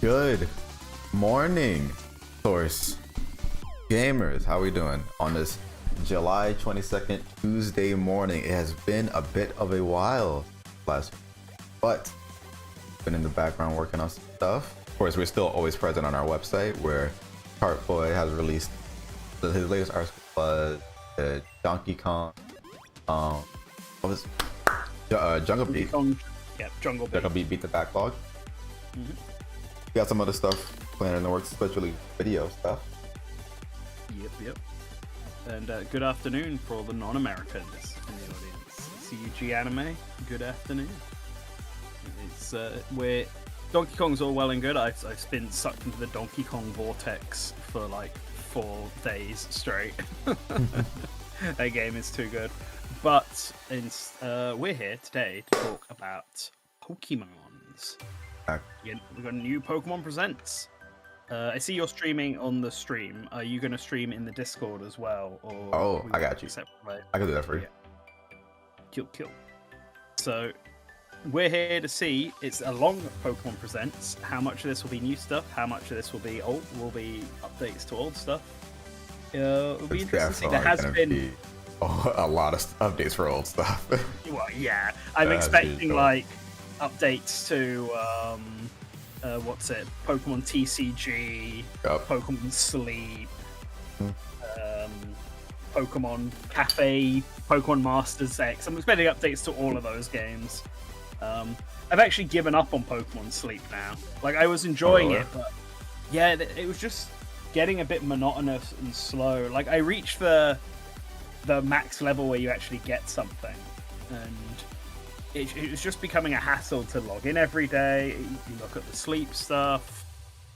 Good morning, Source Gamers. How we doing on this July 22nd Tuesday morning? It has been a bit of a while, but been in the background working on some stuff. Of course, we're still always present on our website where Cartboy has released his latest article was Donkey Kong. What was Jungle Beat? Jungle Beat beat the backlog. We got some other stuff planned in the works, especially video stuff. Yep. And good afternoon for all the non-Americans in the audience. CUG Anime, good afternoon. It's we're Donkey Kong's all well and good. I've been sucked into the Donkey Kong vortex for like 4 days straight. That game is too good. But we're here today to talk about Pokemons. We've got a new Pokemon Presents. I see you're streaming on the stream. Are you going to stream in the Discord as well? Or I got you. I can do that for you. Yeah. Kill. So we're here to see. It's a long Pokemon Presents. How much of this will be new stuff? How much of this will be old? Will be updates to old stuff? It'll be interesting to see. There has been a lot of updates for old stuff. Well, yeah. I'm expecting like updates to Pokemon TCG, Pokemon Sleep, Pokemon Cafe, Pokemon Masters X. I'm expecting updates to all of those games. I've actually given up on Pokemon Sleep now. Like, I was enjoying it, but yeah, it was just getting a bit monotonous and slow. Like, I reached the max level where you actually get something, and it was just becoming a hassle to log in every day. You look at the sleep stuff,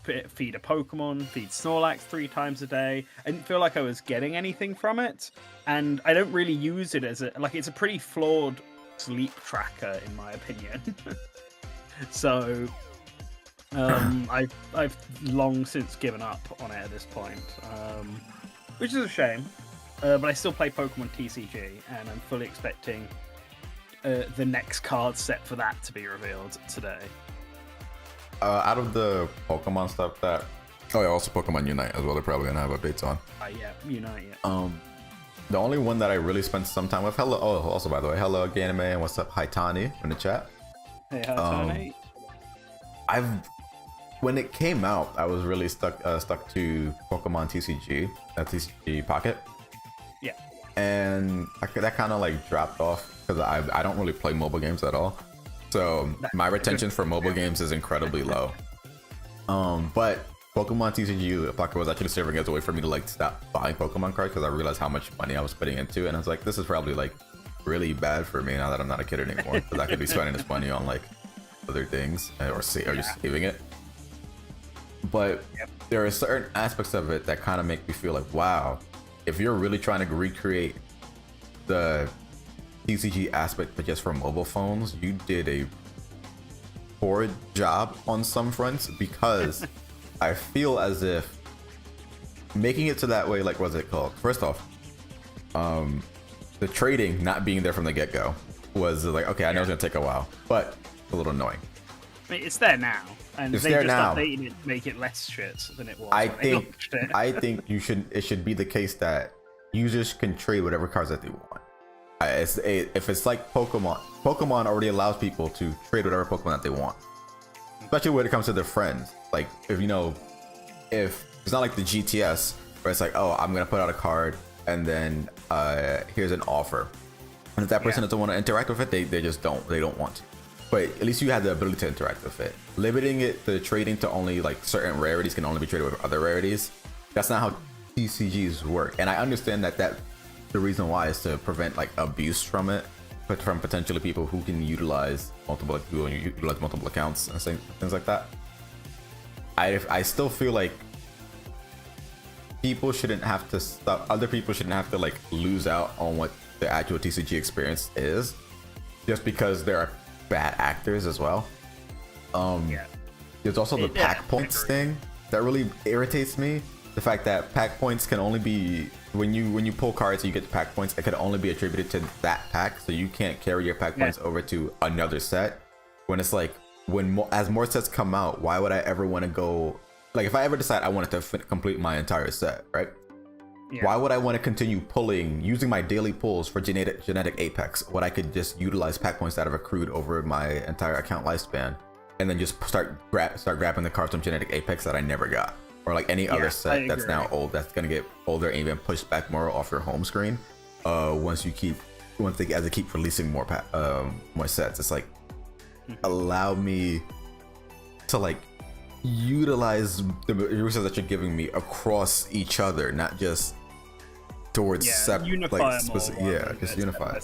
feed a Pokemon, feed Snorlax 3 times a day. I didn't feel like I was getting anything from it, and I don't really use it as it's a pretty flawed sleep tracker in my opinion. So I've long since given up on it at this point, which is a shame. But I still play Pokemon TCG, and I'm fully expecting the next card set for that to be revealed today. Out of the Pokemon stuff also Pokemon Unite as well, they're probably gonna have updates on. Yeah, Unite, yeah. The only one that I really spent some time with, also by the way, hello Anime, and what's up, Haitani in the chat. Hey, Haitani. When it came out, I was really stuck to Pokemon TCG, TCG Pocket. Yeah. And that kind of like dropped off because I don't really play mobile games at all, so my retention for mobile games is incredibly low. But Pokemon TCG Pocket was actually serving as a way for me to like stop buying Pokemon cards because I realized how much money I was putting into it, and I was like, this is probably like really bad for me now that I'm not a kid anymore, because I could be spending this money on like other things or just saving it. But there are certain aspects of it that kind of make me feel like, wow, if you're really trying to recreate the TCG aspect, but just for mobile phones, you did a poor job on some fronts, because I feel as if making it to that way, like, what's it called? First off, the trading not being there from the get-go was like, okay, I know it's gonna take a while, but it's a little annoying. I mean, it's there now, and they just updated it to make it less shit than it was. I think it should be the case that users can trade whatever cards that they want. If it's like Pokemon already allows people to trade whatever Pokemon that they want, especially when it comes to their friends. Like, if it's not like the GTS where it's like, oh, I'm gonna put out a card and then here's an offer, and if that person doesn't want to interact with it, they just don't want to. But at least you have the ability to interact with it. Limiting it to trading to only like certain rarities can only be traded with other rarities. That's not how TCGs work, and I understand that the reason why is to prevent like abuse from it, but from potentially people who can utilize multiple accounts and things like that. I still feel like other people shouldn't have to like lose out on what the actual TCG experience is just because there are bad actors as well. There's also the pack points thing that really irritates me. The fact that pack points can only be when you pull cards and you get the pack points, it could only be attributed to that pack, so you can't carry your pack points over to another set. When it's like, as more sets come out, why would I ever want to go? Like, if I ever decide I wanted to complete my entire set, right? Yeah. Why would I want to continue using my daily pulls for genetic apex when I could just utilize pack points that have accrued over my entire account lifespan, and then just start grabbing the cards from genetic apex that I never got, or like any other set that's now old, that's gonna get older and even pushed back more off your home screen. As they keep releasing more sets, it's like, allow me to like utilize the resources that you're giving me across each other, not just towards unify just unify.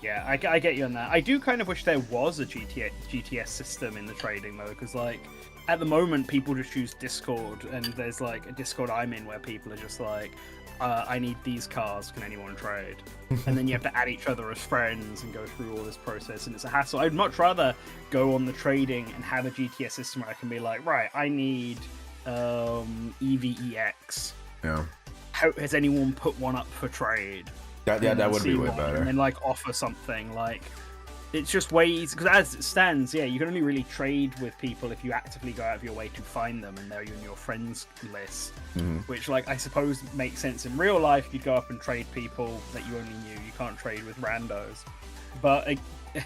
Yeah, I get you on that. I do kind of wish there was a GTS system in the trading though, because like at the moment people just use Discord, and there's like a Discord I'm in where people are just like, I need these cars, can anyone trade? And then you have to add each other as friends and go through all this process, and it's a hassle. I'd much rather go on the trading and have a GTS system where I can be like, right, I need EVEX. Yeah. Has anyone put one up for trade? That would be way better. And then like offer something. Like, it's just way easier, because as it stands, you can only really trade with people if you actively go out of your way to find them and they're in your friends list, which like I suppose makes sense in real life. You'd go up and trade people that you only knew. You can't trade with randos, but like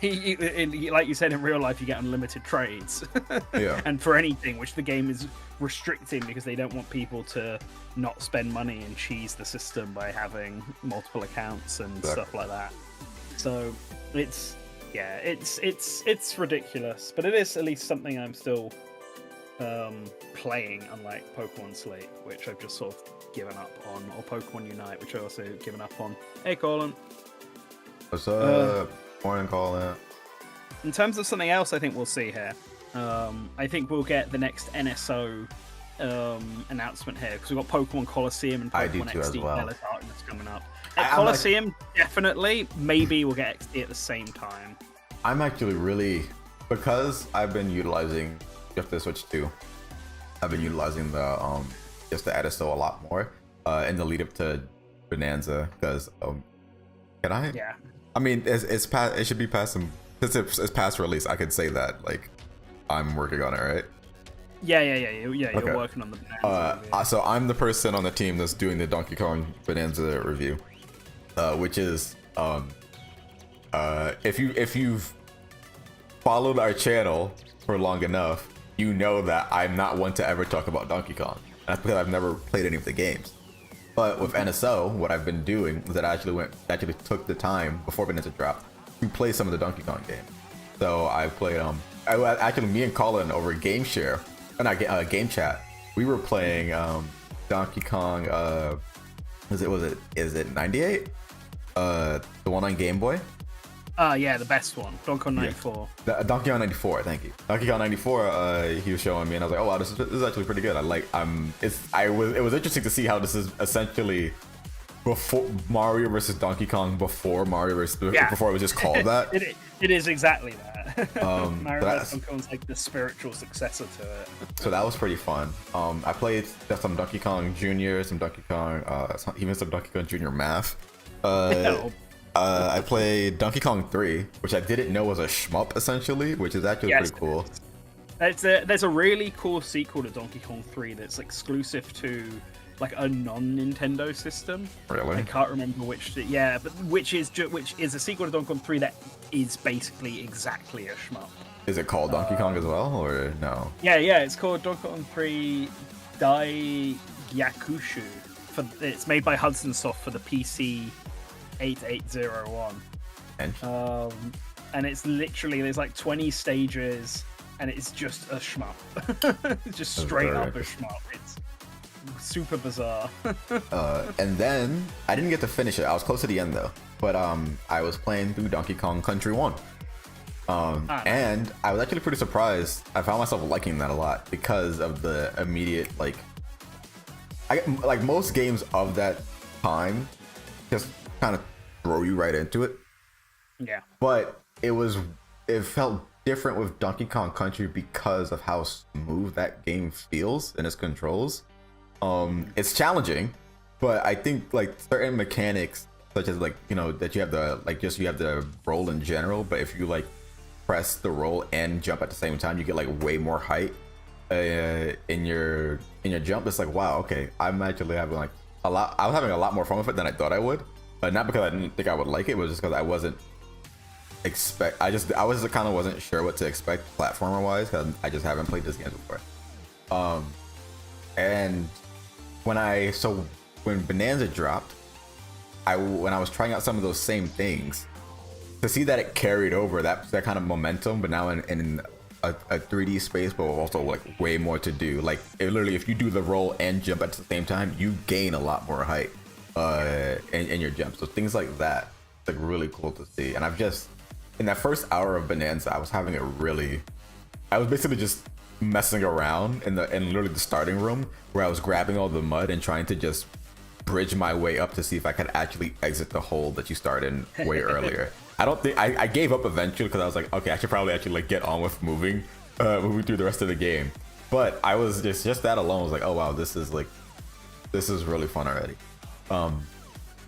you said, in real life you get unlimited trades. And for anything, which the game is restricting because they don't want people to not spend money and cheese the system by having multiple accounts and stuff like that. So it's ridiculous, but it is at least something I'm still playing, unlike Pokemon Sleep, which I've just sort of given up on, or Pokemon Unite, which I've also given up on. Hey, Colin. What's up? Morning, Colin. In terms of something else I think we'll see here, I think we'll get the next NSO announcement here, because we've got Pokemon Colosseum and Pokemon XD Bell of Darkness coming up. At Colosseum, definitely. Maybe we'll get XD at the same time. I'm actually really, because I've been utilizing just the Switch 2, I've been utilizing the just the Edisto a lot more in the lead up to Bonanza, because can I? Yeah. I mean, it's past. It should be past some. Since it's past release, I could say that like I'm working on it, right? Yeah. You're working on the Bonanza. So I'm the person on the team that's doing the Donkey Kong Bonanza review, which is if you've followed our channel for long enough, you know that I'm not one to ever talk about Donkey Kong. That's because I've never played any of the games. But with NSO, what I've been doing is that I actually took the time before Bonanza dropped to play some of the Donkey Kong games. So I played me and Colin over Game Share, Game Chat. We were playing Donkey Kong. Is it 98? The one on Game Boy. Yeah, the best one, Donkey Kong 94. Yeah. Donkey Kong 94, thank you. Donkey Kong 94. He was showing me, and I was like, oh wow, this is actually pretty good. It was interesting to see how this is essentially before Mario versus Donkey Kong, before Mario versus before it was just called that. It is exactly that. Mario vs. Donkey Kong's like the spiritual successor to it. So that was pretty fun. I played some Donkey Kong Jr., some Donkey Kong, even some Donkey Kong Jr. Math. I played Donkey Kong 3, which I didn't know was a shmup essentially, which is actually pretty cool. There's a really cool sequel to Donkey Kong 3 that's exclusive to like a non-Nintendo system. Really? I can't remember which. Yeah, but which is a sequel to Donkey Kong 3 that is basically exactly a shmup. Is it called Donkey Kong as well, or no? Yeah, it's called Donkey Kong 3 Dai Gyakushu. It's made by Hudson Soft for the PC 8801. And it's literally, there's like 20 stages, and it's just a shmup. It's just straight up a shmup. It's super bizarre. And then I didn't get to finish it. I was close to the end though, but I was playing through Donkey Kong Country 1. And I was actually pretty surprised. I found myself liking that a lot because of the immediate like most games of that time just kind of throw you right into it. Yeah. But it felt different with Donkey Kong Country because of how smooth that game feels in its controls. It's challenging, but I think like certain mechanics, such as like, you know, that you have the roll in general, but if you like press the roll and jump at the same time, you get like way more height in your jump. It's like, wow, okay, I'm actually having like a lot. I was having a lot more fun with it than I thought I would. Not because I didn't think I would like it, it was just because I wasn't I was kind of wasn't sure what to expect platformer wise, because I just haven't played this game before. And when Bonanza dropped, when I was trying out some of those same things, to see that it carried over that kind of momentum, but now in a 3D space, but also like way more to do. Like literally, if you do the roll and jump at the same time, you gain a lot more height in your jump. So things like that, like really cool to see. And I've just in that first hour of Bonanza, I was basically just messing around in literally the starting room, where I was grabbing all the mud and trying to just bridge my way up to see if I could actually exit the hole that you start in way earlier. I don't think I gave up eventually, because I was like, okay, I should probably actually like get on with moving through the rest of the game. But I was just that alone was like, oh wow, this is really fun already.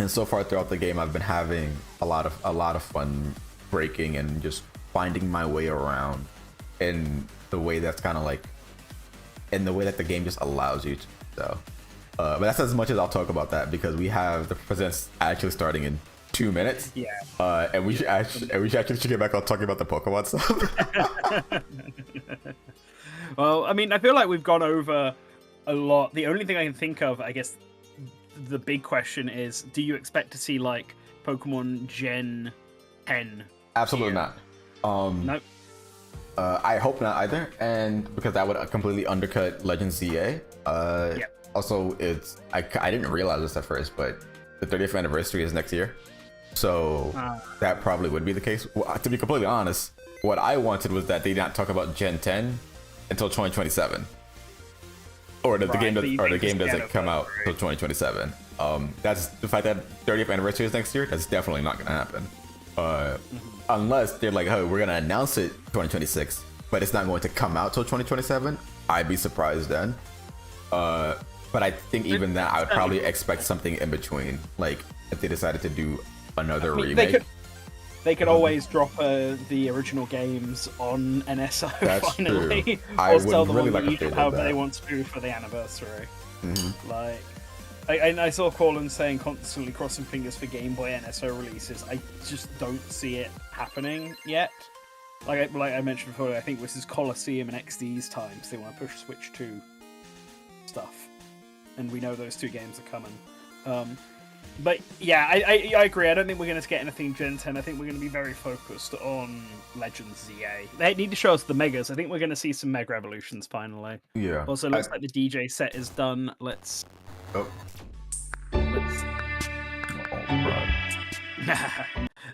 And so far throughout the game, I've been having a lot of fun breaking and just finding my way around in the way that's kind of like in the way that the game just allows you to. So but that's as much as I'll talk about that, because we have the presents actually starting in 2 minutes. Yeah. And we should actually get back on talking about the Pokemon stuff. Well, I mean, I feel like we've gone over a lot. The only thing I can think of, I guess, the big question is, do you expect to see like Pokemon Gen 10? Absolutely not. Nope. I hope not either, and because that would completely undercut Legends ZA. Yep. Also, I didn't realize this at first, but the 30th anniversary is next year, so that probably would be the case. Well, to be completely honest, what I wanted was that they not talk about Gen 10 until 2027, or the game doesn't come out until 2027. That's the fact that 30th anniversary is next year. That's definitely not gonna happen. Unless they're like, oh, we're gonna announce it 2026, but it's not going to come out till 2027. I'd be surprised then. But I think even that, I would probably expect something in between. Like if they decided to do another remake. They could always drop the original games on NSO. That's finally. True. Or I would sell them really on like the if they YouTube, did however that. they want to do for the anniversary. Mm-hmm. Like, I saw Colin saying constantly crossing fingers for Game Boy NSO releases. I just don't see it happening yet. Like I mentioned before, I think this is Colosseum and XD's times. They want to push Switch 2 stuff, and we know those two games are coming. But yeah, I agree. I don't think we're going to get anything Gen 10. I think we're going to be very focused on Legends ZA. They need to show us the Megas. I think we're going to see some Mega Evolutions finally. Yeah. Also, looks like the DJ set is done. Let's... Oh,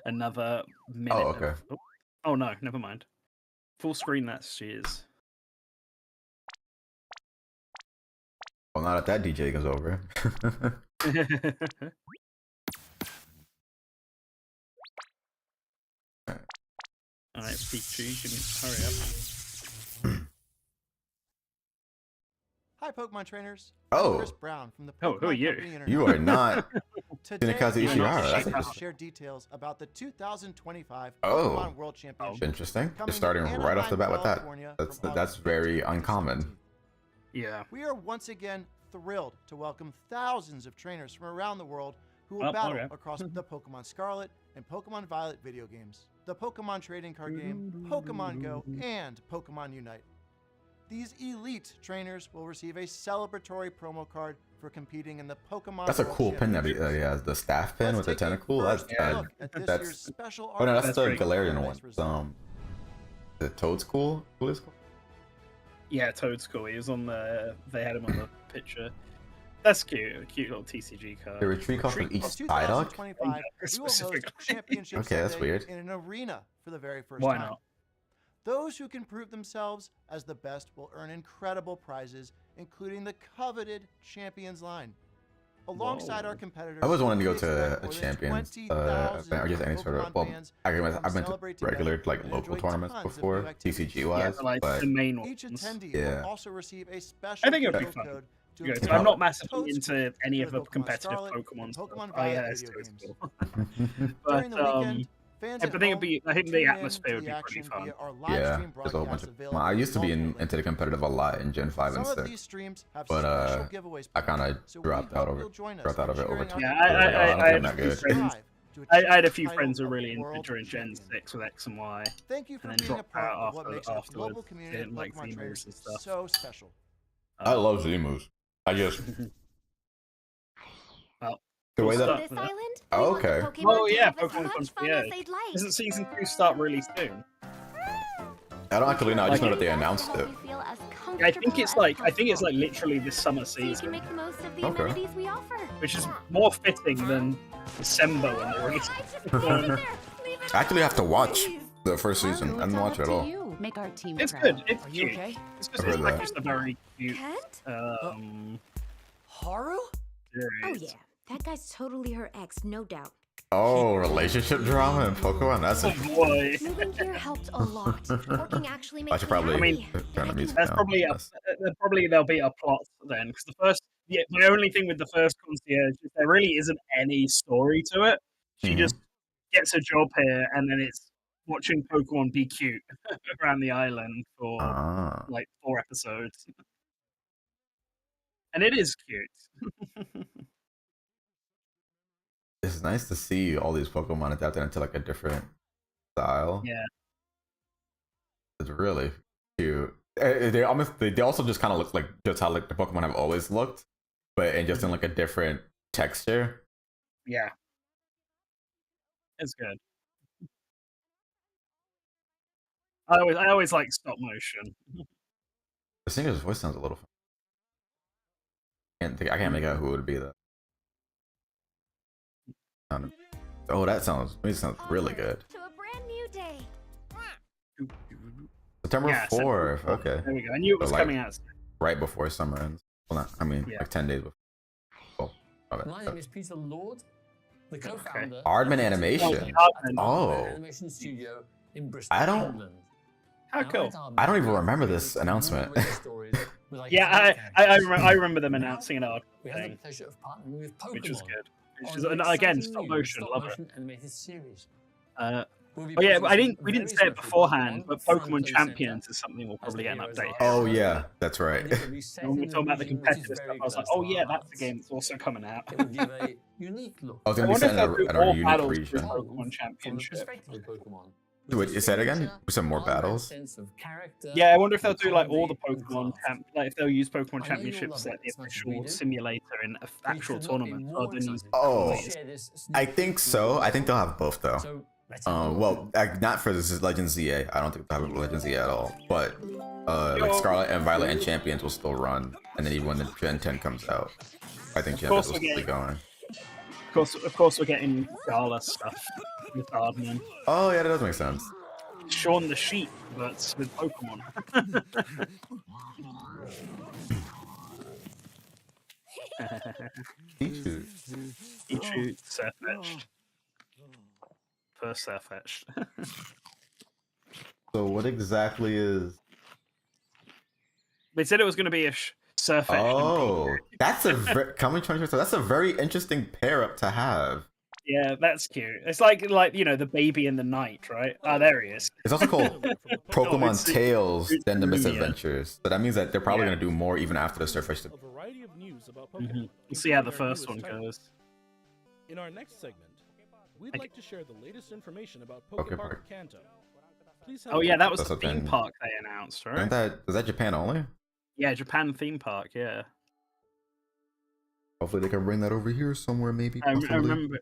Another minute. Oh, okay. Oh no, never mind. Full screen, that's she is. Well, not if that DJ goes over. Alright, Pikachu, you can hurry up. Hi, Pokemon trainers. Oh. I'm Chris Brown from the Oh, Pokemon who are you? Company Internet. You are not. Today, Shinakaze I'm Ishihara, going that's to interesting. share details about the 2025 Oh. Pokemon World Championship. Interesting. coming Just starting to right off the bat with that. California That's from that's August very 15th to uncommon. 17th. Yeah. We are once again thrilled to welcome thousands of trainers from around the world who will Oh, battle okay. across the Pokemon Scarlet and Pokemon Violet video games, the Pokemon trading card game, Pokemon Go, and Pokemon Unite. These elite trainers will receive a celebratory promo card for competing in the Pokemon. That's a World cool pin that he Championships. has, the staff pin Let's with the take a tentacle. That's first look at this that's. year's special Oh no, that's artist the pretty cool. Galarian nice one. result. The Toad School. Who is? Yeah, Toad's cool. He was on the... They had him on the picture. That's cute. A cute little TCG card. The retreat call from each In Psyduck. 2025, we will host Specifically. Championship Okay, that's Sunday weird. in an arena for the very first Why time. not? Those who can prove themselves as the best will earn incredible prizes, including the coveted Champions line. Alongside Whoa. our competitors, I always wanted to go we to expect a more than Champions 20,000 event or just any sort of. Pokemon Well, fans I've come been to celebrate regular together like and local enjoy tournaments tons of before, new activities. TCG Yeah, wise, like but the main Each ones. attendee Yeah. will also receive a special I think it'll be code fun. code to Yeah, obtain I'm not Toad massively School into any for of the Pokemon competitive Scarlet Pokemon and stuff. Pokemon Oh yeah, Violet it's video Toad's games. cool. During But the weekend, Fans I at think it'd home, be. I think tune the in atmosphere to would the be pretty action fun. via our live Yeah, stream there's a whole bunch broadcast of. available I used to be multiple into the competitive a lot in Gen 5 and Some of 6, these streams have but special giveaways I planned, kind of so we dropped out hope of you'll it. join us Dropped out by of it over sharing our time. Yeah, Like, oh, I don't think I'm that good. I had a few Title friends who were of really into World during Gen Champion. 6 with X and Y, Thank you and for then being a dropped part out of what makes our afterwards. global community of Didn't like Pokemon Zemus trainers and stuff. so special. I love Zemus. I just Well, the way cool that. stuff. This island? Oh, We want the okay. Pokemon Oh to yeah, have as Pokemon much Conf, fun yeah. as they'd like. Doesn't season 2 start really soon? I don't actually know. I just know that they Like, announced to help it. you feel as I think it's comfortable as like possible. literally this summer So you can season, make the most of the Okay. amenities we offer. which is more fitting than December when they released. I actually have to watch the first season. I didn't watch it at all. Make our team It's proud. good. It's Are you cute. okay? It's just, I've heard it's like that. just a very cute Kent? Haru? series. Oh yeah, that guy's totally her ex, no doubt. Oh, relationship drama in Pokemon. That's Oh a. boy. Moving here helped a lot. Working actually I makes should me probably happy. turn the music That's down. probably there'll be a plot then, because the first, yeah, my only thing with the first concierge is there really isn't any story to it. She Mhm. just gets a job here, and then it's watching Pokemon be cute around the island for Ah. like 4 episodes, and it is cute. It's nice to see all these Pokemon adapted into like a different style. Yeah. It's really cute. They also just kind of look like just how like the Pokemon have always looked, but in just in like a different texture. Yeah, it's good. I always like stop motion. The singer's voice sounds a little. I can't make out who it would be though. Oh, it sounds really good. To a brand new day. September Yeah, 4th. Okay, There we go. I knew it was So, like, coming out. right before summer ends. Well, not. I mean, Yeah. like 10 days before. Oh, okay. My name is Peter Lord, the co-founder Aardman of Animation. Aardman. Oh. Animation studio in Bristol, I don't- England. How Now, cool. at Aardman, I don't even we remember create this announcement. more stories with Yeah, iconic I characters. remember them announcing an odd We had the thing, pleasure of partnering with Pokemon. which is good. Which on is, an and again, exciting stop new motion, love it. stop-motion animated series. We'll be Oh yeah, presenting we didn't very say it special beforehand, but front Pokemon and Champions center is something we'll as probably the get an heroes update. are. Oh yeah, that's right. And it will be set When we in talk about the region which is competitive stuff, very I was like, close oh to yeah, our that's a hearts. game that's also coming out. It will give a unique look I was I gonna be wonder set if they'll do at our more unique battles region. for Pokemon from the Championship. perspective of Pokemon. Wait, is that again? We said more battles. Yeah, I wonder if they'll do like all the Pokemon like if they'll use Pokemon Championships like the official simulator in actual tournaments rather than use. Oh, I think so. I think they'll have both though. So, Well, not for this is Legends ZA. I don't think they'll have Legends ZA at all. But like Scarlet and Violet and Champions will still run, and then even when the Gen 10 comes out, I think Champions will still be going. Of course, we're getting Gala stuff with Aardman. Oh yeah, that does make sense. Shaun the Sheep, but with Pokemon. Pichu. Pichu, Surfetched. First Surfetched. So what exactly is? They said it was going to be a Surfetched. Oh, that's a coming 2020. That's a very interesting pair up to have. Yeah, that's cute. It's like the baby in the night, right? Oh, there he is. It's also called Pokemon it's- Tales, it's then the Lumia. Misadventures. So that means that they're probably Yeah. gonna do more even after the Surface. A variety of news about Mhm. Pokemon. We'll see how the including our first one newest title. goes. In our next segment, we'd Okay. like to share the latest information about Okay, Pokepark Park. Kanto. Please Oh yeah, that was That's the a theme thing. park they announced, Isn't right? is that Japan only? Yeah, Japan theme park. Yeah, Hopefully they can bring that over here somewhere, maybe. I Possibly. remember.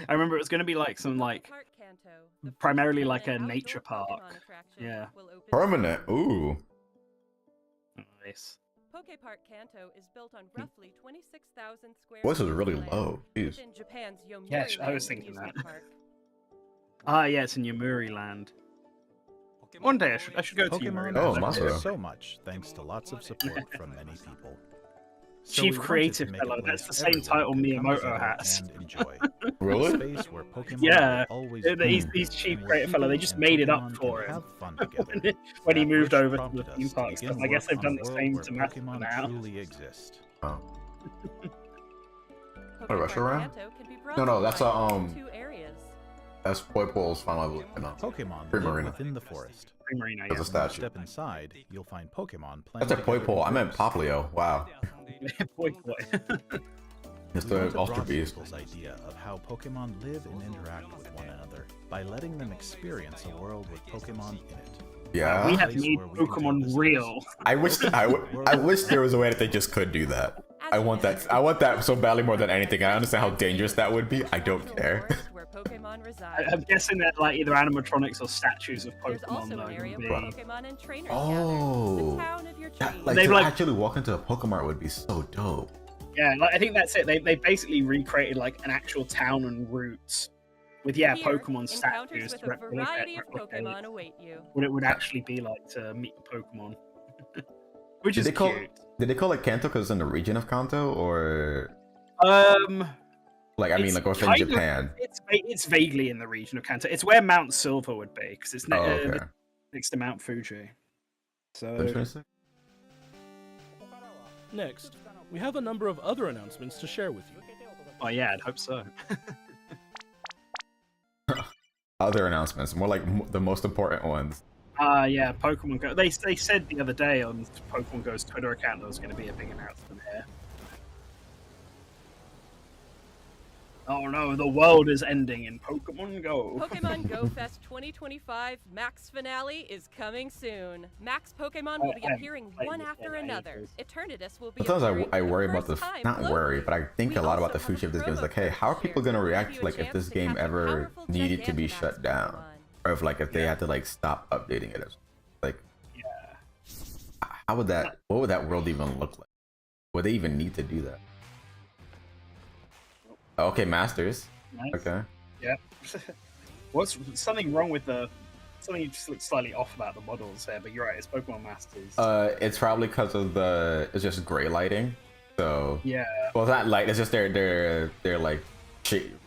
I remember it was going to be like some primarily like a nature park. Yeah. Permanent. Ooh. Nice. Pokepark Kanto is built on roughly 26,000 square Voice is feet of really land low. Jeez. within Japan's Yomiuri Yeah, I was Land thinking Amusement that. Park. Ah, yeah, it's in Yomiuri Land. One day I should go to Yomiuri Pokemon Land. Oh, has Maso. grown so much thanks to lots of support from many people. So Chief we wanted Creative to make a Fellow, place that's the same everyone title could come Miyamoto together has. and enjoy. Really? A space where Pokemon Yeah, will always he's be, Chief and where Creative Fellow. They people just and made it up Pokemon for can him. have fun together. When he That moved wish over to the prompted us theme to park begin stuff. I guess work they've on done a the world same where to Master Pokemon now. truly exist. Oh. Pokepark Russia Round? Kanto can be No, that's a, broken by two areas. That's Poipol's final evolution. Pokemon Dream live Arena. within the forest. Marina, There's a yeah. statue. Step inside, you'll find Pokemon playing That's a together in Poipol. I meant groups. Poplio. Wow. Boy, boy. It's We the want to Ultra broaden Beast. people's idea of how Pokemon live and interact with one another by letting them experience a world with Pokemon in it. Yeah. We have Place made where we can take Pokemon visitors. real. I wish there was a way that they just could do that. I want that so badly more than anything. I understand how dangerous that would be. I don't care. Where Pokemon reside. I'm guessing they're like either animatronics or statues of There's Pokemon. also Though, an area would where be- Pokemon and trainers Oh. gather. The town of your That, dreams. like They've, to like- actually walk into a Pokemon would be so dope. Yeah, like I think that's it. They basically recreated like an actual town and routes with Here, Pokemon encounters statues with to a replicate variety of Pokemon await you. what it would actually be like to meet the Pokemon. Which Did is they call cute. Did they call it Kanto because it's in the region of Kanto, or Like I mean it's like within kind of- Japan? It's vaguely in the region of Kanto. It's where Mount Silver would be because it's Oh, okay. next to Mount Fuji. So Interesting. Next, we have a number of other announcements to share with you. oh yeah, I'd hope so. Other announcements, more like the most important ones. Yeah, Pokemon Go. They said the other day on Pokemon Go's Twitter account there was going to be a big announcement here. Oh no, the world is ending in Pokemon Go. Pokemon Go Fest 2025 Max finale is coming soon. Max Pokemon will be I appearing played one this after game another. ages. Eternatus will be Sometimes appearing I for worry the about the first time not worry, globally. but I think We a lot about also the future of have this a game. Is like, hey, promo how are code people here gonna that react gives you a like if chance this to game catch a ever powerful needed to be Gigantamax shut down, Pokemon. or if like if they had to like stop updating it? Like, Yeah. how would that? What would that world even look like? Would they even need to do that? Okay, Masters. Nice. Okay. Yep. What's something wrong with the? Something just looks slightly off about the models there, but you're right. It's Pokemon Masters. It's probably because of it's just gray lighting. So yeah. well, it's not light. It's just their like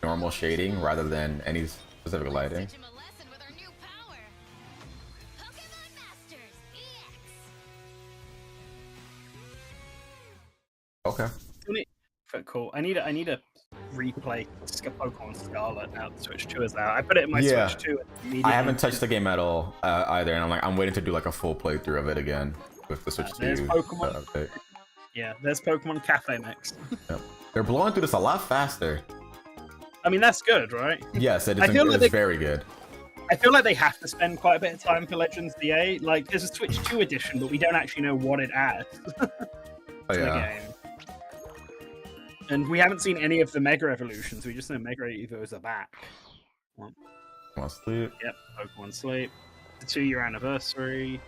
normal shading rather than any specific lighting. Teach him a lesson with our new power. Pokemon Masters EX. Okay. Cool. I need a replay Pokemon Scarlet now. The Switch 2 is out. I put it in my Yeah. Switch 2. I haven't touched the game at all either, and I'm waiting to do like a full playthrough of it again with the Switch 2 there's Pokemon. update. Yeah, there's Pokemon Cafe Mix. Yep. They're blowing through this a lot faster. I mean, that's good, right? Yes, it I is. feel like It's they- very good. I feel like they have to spend quite a bit of time for Legends DA. Like, there's a Switch 2 edition, but we don't actually know what it adds to Oh the yeah. game. And we haven't seen any of the Mega Evolutions. We just know Mega Evos are back. Want sleep? Yep, Pokemon Sleep. The 2-year anniversary.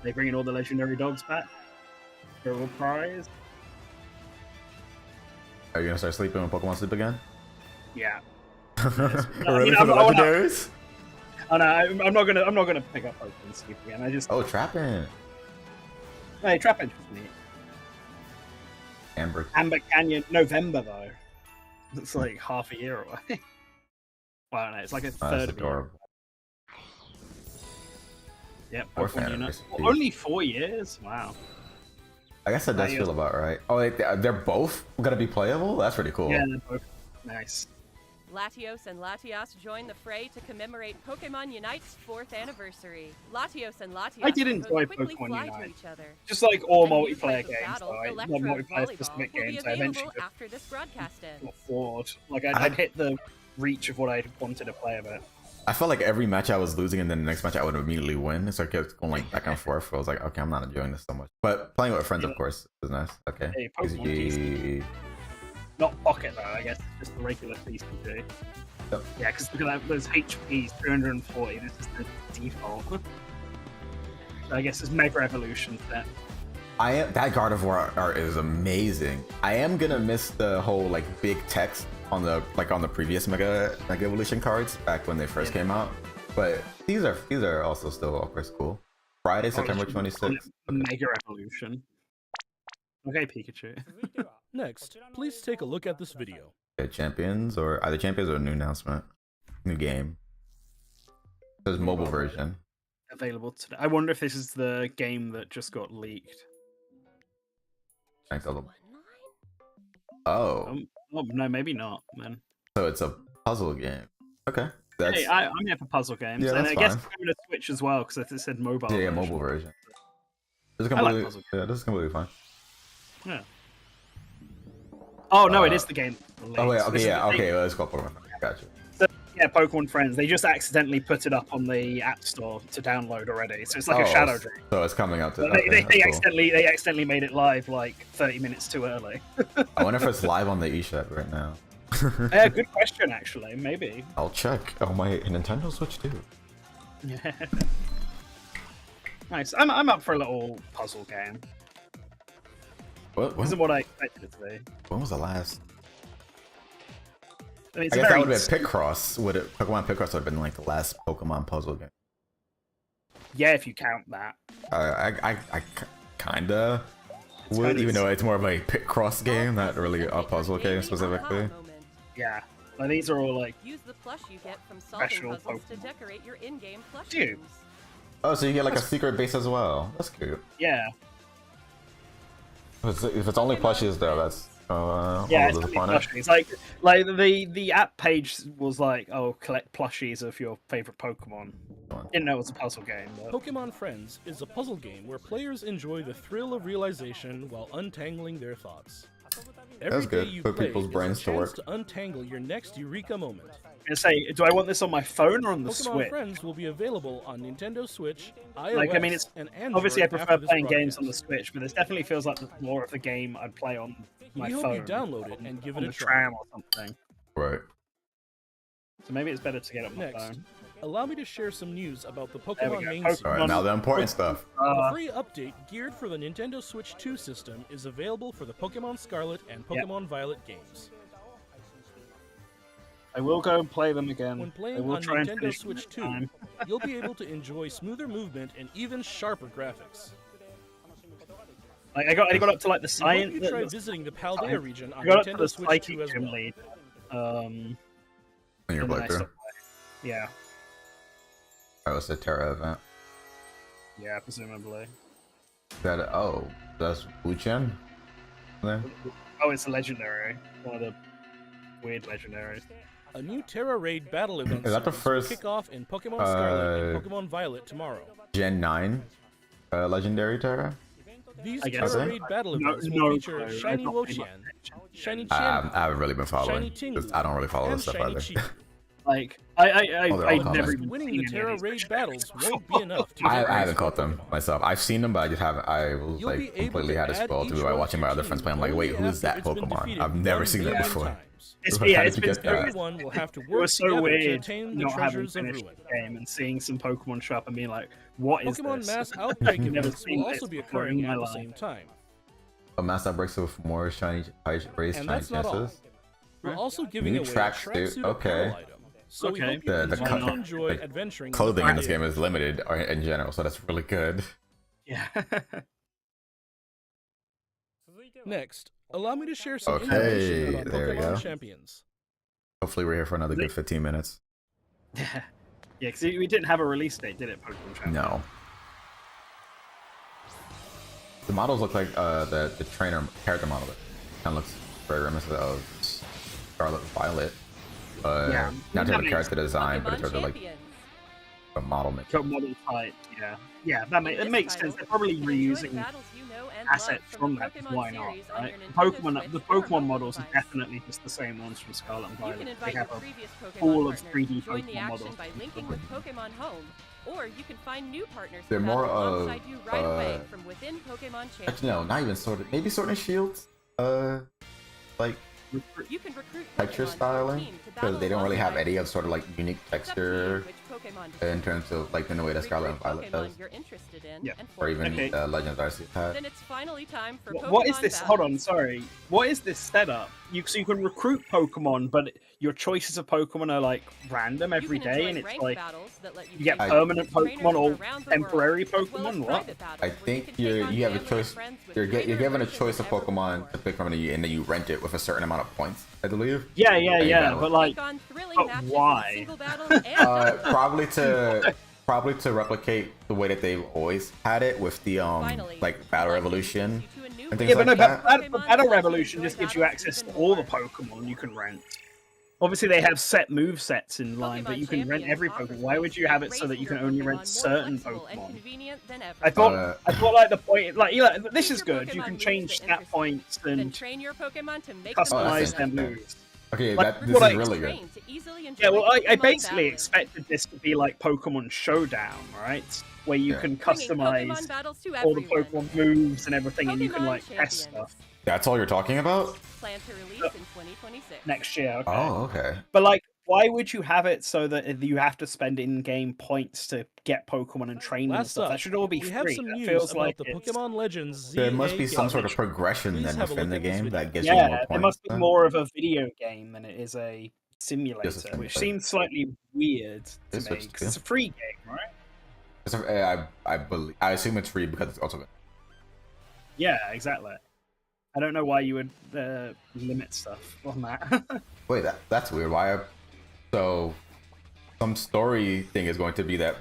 They bringing all the legendary dogs back. For a prize. Are you gonna start sleeping when Pokemon Sleep again? Yeah. Really know, for the I wanna- legendaries? Oh no, I'm not gonna pick up Pokemon Sleep again. I just Oh, Trappin'. hey, Trapinch was neat. Amber Canyon, November though. It's like half a year away. Well, no, it's like a Oh, third that's of a year. adorable. Yep, Or Pokemon Unite. Fantasy. Only 4 years? Wow. I guess that does Yeah. feel about right. Oh, they're both gonna be playable? That's pretty cool. Yeah, they're both nice. Latios and Latias join the fray to commemorate Pokemon Unite's 4th anniversary. Latios and Latias I did will enjoy quickly Pokemon fly Unite. to each other. Just like all A new multiplayer type of games, battle, though. Not Electro multiplayer Volleyball, specific will be games. I available eventually just after this broadcast ends. got bored. Like I'd hit the reach of what I wanted to play of it. I felt like every match I was losing, and then the next match I would immediately win. So I kept going like back and forth. I was like, okay, I'm not enjoying this so much. But playing with friends, of course, is nice. Okay. Hey, Pokemon PCG. Not Pocket though, I guess. It's just the regular PCG. Yep. Yeah, because those HPs 340. This is the default. So I guess it's Mega Evolution set. That Gardevoir art is amazing. I am gonna miss the whole like big text on the previous Mega Evolution cards back when they first came out. But these are also still of course cool. Friday, September 26th. Mega Evolution. Okay, Pikachu. Next, please take a look at this video. Okay, champions or either champions or a new announcement, new game. There's mobile version. Available today. I wonder if this is the game that just got leaked. Thanks a little. Oh, Oh no, maybe not, man. so it's a puzzle game. Okay. That's Hey, I'm here for puzzle games, Yeah, and that's I guess fine. I'm going to Switch as well because it said mobile. yeah, version. mobile version. This is I like completely puzzle yeah, this is completely fine. Yeah. Oh no, it is the game. Oh wait, This okay, is yeah, the- okay, let's go Pokemon. Gotcha. So, yeah, Pokemon Friends. They just accidentally put it up on the App Store to download already, so it's like a shadow dream. So it's coming out to. But Okay, they that's cool. accidentally made it live like 30 minutes too early. I wonder if it's live on the eShop right now. Yeah, good question actually. Maybe. I'll check. Oh, my Nintendo Switch too. Yeah. Nice. I'm up for a little puzzle game. What? Isn't what I expected it to be. When was the last? I mean, it's I a guess that very would have been Picross. Pokemon Picross would have been like the last Pokemon puzzle game. yeah, if you count that. I kinda would, kinda- even though it's more of a Picross game, not really a puzzle game specifically. Yeah. Like, these are all like. Use the plush you get from solving Special puzzles to Pokemon. decorate your in-game plush Dude. rooms. Oh, so you get like a secret base as well. That's cute. Yeah. If it's only plushies though, that's Yeah, a it's little only disappointing. plushies. Like the app page was like, oh, collect plushies of your favorite Pokemon. Didn't know it was a puzzle game. But... Pokemon Friends is a puzzle game where players enjoy the thrill of realization while untangling their thoughts. Every That's day good. you Put play people's is a brains to chance work. to untangle your next eureka moment. I say, do I want this on my phone or on the Pokemon Switch? Friends will be available on Nintendo Switch, iOS, Like, I mean, it's and Android. obviously I prefer after this playing games on the broadcast. Switch, but this definitely feels like more of the game I'd play on my We hope phone. you download it and give on it a the try. tram or something. Right. So maybe it's better to get it on my Next, phone. allow me to share some news about the There we Pokemon go. main Pokemon- series. All right. Now the important stuff. A free update geared for the Nintendo Switch 2 system is available for the Pokemon Scarlet and Pokemon Violet games. I will go and play them again. When I playing will on try and Nintendo finish them Switch this 2, time. you'll be able to enjoy smoother movement and even sharper graphics. Like I got up to like the I hope science. you try visiting the Paldea region I on got up to the Nintendo Switch 2 psychic as gym well. lead. In your and then I playthrough. stopped playing. Yeah, That was the Terra event. yeah, presumably. That's Wuchen. There. Oh, it's a legendary. One of the weird legendaries. A new Terra Raid battle event Is that the series first, will kick off in Pokemon Scarlet and Pokemon Violet tomorrow. Gen 9 legendary Terra. These I guess Terra so. Raid battle No- events no will feature clue. Shiny I've not paid much Wochian, attention. Shiny I Chien, haven't really been following. Shiny 'Cause Tingu, I don't really follow and this stuff Shiny either. Chi. Like Oh, they're I've all never common. even Winning seen the any Terra of Raid these battles restrictions. won't be enough to I get haven't raised caught them Pokemon. myself. I've seen them, but I just haven't. I was You'll be like able completely to had it add spoiled to me each by one watching to my your other friends team play. I'm like, only wait, who's after that it's been Pokemon? defeated I've never 1 seen that million before. times. It's, How yeah, did it's you been get that? Everyone will have to It work was so together to weird obtain the not having treasures of finished Ruin. the game and seeing some Pokemon show up and being like, "What is Pokemon this?" Mass Outbreak I've never events seen will also this be before occurring in my at the life. same time. A mass outbreaks with more shiny raised And shiny that's not all. chances. We're also giving New away a tracksuit, tracksuit okay. apparel item. So we Okay. hope you The continue co- to enjoy the adventuring. Clothing in this Paldea. game is limited in general, so that's really good. Yeah. Next, allow me to share some Okay, information about there we Pokemon go. Champions. Hopefully, we're here for another good 15 minutes. Yeah, because we didn't have a release date, did it, Pokemon Champion? No. The models look like the trainer character model. Kind of looks very reminiscent of Scarlet and Violet. Yeah, Not that to the makes character design, but Pokemon in terms of like Champions. a model mix. Got model type, yeah. Yeah, that In it this makes title, sense. They're probably you can enjoy the reusing battles you know and assets love from the that. Pokemon Why not, series on right? your The Nintendo Pokemon, Switch the or Pokemon mobile models are device. definitely just the same ones from Scarlet and You Violet. can They invite have your a previous Pokemon pool of partners 3D to join the Pokemon action models. by linking with Pokemon Home, or you can find new partners They're to more battle of, alongside you right away from within Pokemon Champions. Actually, no, not even Sword. Maybe Sword and Shield. Like You can recruit texture Pokemon to your styling, team to because battle they don't really have alongside any of sort of like unique It's up to you texture which Pokemon to in choose. terms of like in the way that Scarlet and Recruit Violet does, Pokemon you're interested in, Yeah. and or forge even Okay. Legends Arceus had. Then it's finally time for Pokemon What is this? Hold on, battles. sorry. What is this setup? So you can recruit Pokemon, but your choices of Pokemon are like random every You can day, enjoy and it's ranked like battles that let you get face permanent trainers Pokemon or from around the temporary world, as well as Pokemon. What? private battles I where you think can take on you have a family and choice. friends with You're greater given a versions choice of ever Pokemon before. to pick from, and then you rent it with a certain amount of points, I believe. Yeah, Any battle. but like, Take on thrilling but matches in why? single battle and double battle. Probably to replicate the way that they've always had it with the Finally, like Battle Lucky Revolution takes you to a new and things yeah, but no, like that. but Battle Revolution just gives you access to all the Pokemon you can rent. Obviously, they have set move sets in line, but Pokemon you can rent Champion every offers Pokemon. Why would you have it so that raising you can your only Pokemon rent more certain flexible and Pokemon? convenient than ever. I thought like the point, like this is Choose your good. You Pokemon can moves change that stat interest you, points Then and train your Pokemon to make them customize their better. moves. Okay, Like, this what is I- really good. Train to easily enjoy Yeah, well, I Pokemon basically battling. expected this to be like Pokemon Showdown, right? Where you Yeah. can Bringing customize Pokemon battles to all the everyone. Pokemon moves and everything, and you can Pokemon like test Champions. stuff That's all you're talking about? Plan to release in 2026. next year. Okay. Oh, okay. But like, why would you have it so that you have to spend in-game points to get Pokemon and train them and Last stuff? up, That should all be we free. have some That news feels about like the it's- Pokemon Legends ZA There must be some game. sort of progression Please then have a within look the at this game video. that gives you more Yeah, points. there must be then? more of a video game than it is a simulator, which simulator. seems slightly weird to It's me switched because it's to. a free game, right? I believe. I assume it's free because it's Ultimate. Yeah, exactly. I don't know why you would limit stuff on that. Wait, that's weird. Why? So, some story thing is going to be that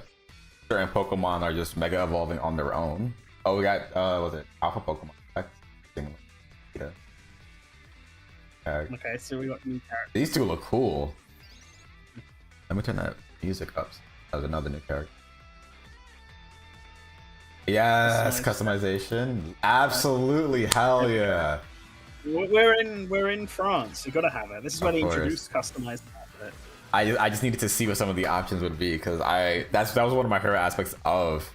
certain Pokemon are just mega evolving on their own. Oh, we got was it Alpha Pokemon? Yeah. Okay, so we got new characters. These two look cool. Let me turn that music up. As another new character. Yes, customization. Absolutely, hell yeah. We're in France. You gotta have it. This is when Of they course. introduced customized outfit. I just needed to see what some of the options would be because that was one of my favorite aspects of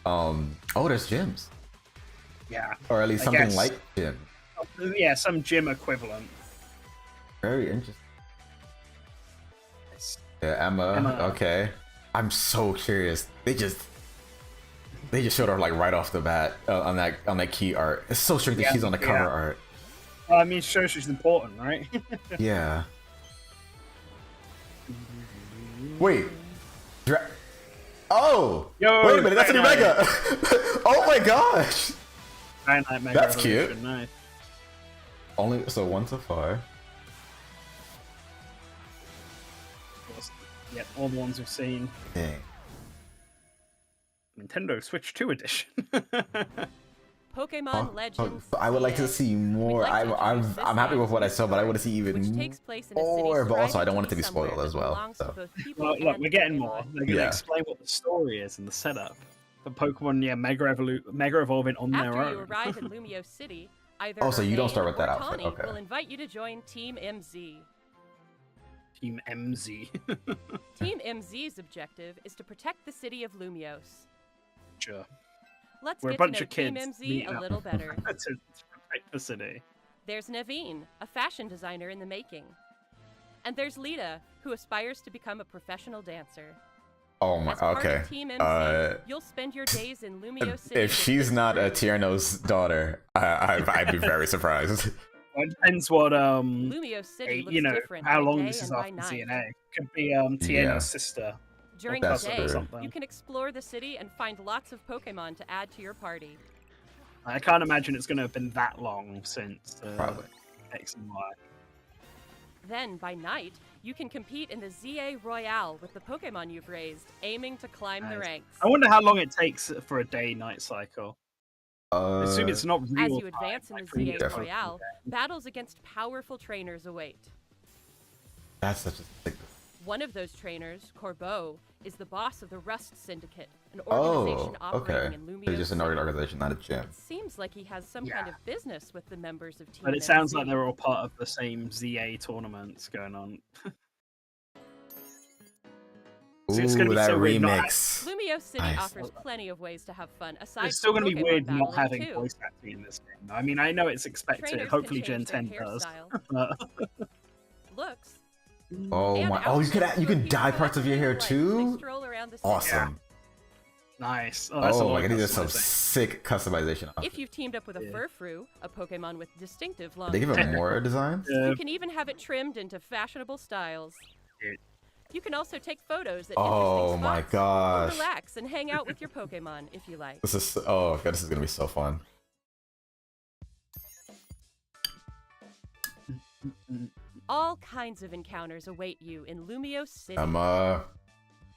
oh, there's gyms, Yeah. or at least I something guess. like gym. Yeah, some gym equivalent. Very interesting. Yeah, Emma. Okay, I'm so curious. They just showed her like right off the bat on that key art. It's so strange that she's on the cover art. Well, I mean, it shows she's important, right? Yeah. Wait. Oh! Yo, wait a minute, that's a new Dragonite. Mega! Oh my gosh! Dragonite Mega That's cute. Evolution, nice. Only so one so far. Yeah, all the ones we've seen. Dang. Nintendo Switch 2 edition. Pokemon Legends. I would like to see more. We'd like to I'm introduce this happy with what I game's saw, but I want to see which even takes place in a city more. But also, I don't striving want it to be somewhere spoiled as that well. belongs to So. both people Well, look, and we're getting Pokemon. more. They're gonna Yeah. explain what the story is and the setup. For Pokemon, yeah, Mega Evolving on their After you own. arrive in Lumio City, either Oh, so you don't Urbane start with that or outfit, Tawny okay. will invite you to join Team MZ. Team MZ. Team MZ's objective is to protect the city of Lumios. Sure. Let's We're a get bunch to know of kids Team MZ meeting a up. little better. to protect the city. There's Naveen, a fashion designer in the making. And there's Lita, who aspires to become a professional dancer. Oh my. As part Okay. of Team MZ, you'll spend your days in Lumio City. If she's not a Tierno's daughter, I'd be very surprised. Well, it depends what Lumio City looks you know different how by long day this is and by after night. ZNA. Could be Tierno's Yeah. sister. During That's the day, true. Something. you can explore the city and find lots of Pokemon to add to your party. I can't imagine it's going to have been that long since Probably. X and Y. Then, by night, you can compete in the ZA Royale with the Pokemon you've raised, aiming to climb the Nice. ranks. I wonder how long it takes for a day-night cycle. I assume it's not real As you time, advance in like the from ZA Definitely. Royale, battles against powerful trainers await. That's such a sick. One of those trainers, Corbeau, is the boss of the Rust Syndicate, an Oh, organization operating okay. in Lumio So just an City. organization, not a gym. It seems like he has some kind of business with the members of Team But it sounds MZ. like they're all part of the same ZA tournaments going on. So it's gonna Ooh, be that so weird not remix. Lumio City Nice. offers plenty of ways to have fun, aside It's still from going to be Pokemon weird not battling, having too. voice acting in this game. I mean, I know it's expected. Trainers Hopefully, can Gen change 10 their does. hairstyle, But looks, Oh and my! Oh, you outfits can for dye people parts of your hair as they too. stroll around the city. Awesome. nice. Oh, that's a Oh lot my of god, these are some customizing. sick customization. If you've teamed up with a Furfrou, a Pokemon with distinctive long They give hair, it more designs. Yeah. you can even have it trimmed into fashionable styles. Dude. You can also take photos at Oh interesting my spots, or gosh. relax and hang out with your Pokemon if you like. This is oh god, this is gonna be so fun. All kinds of encounters await you in Lumio City. Emma.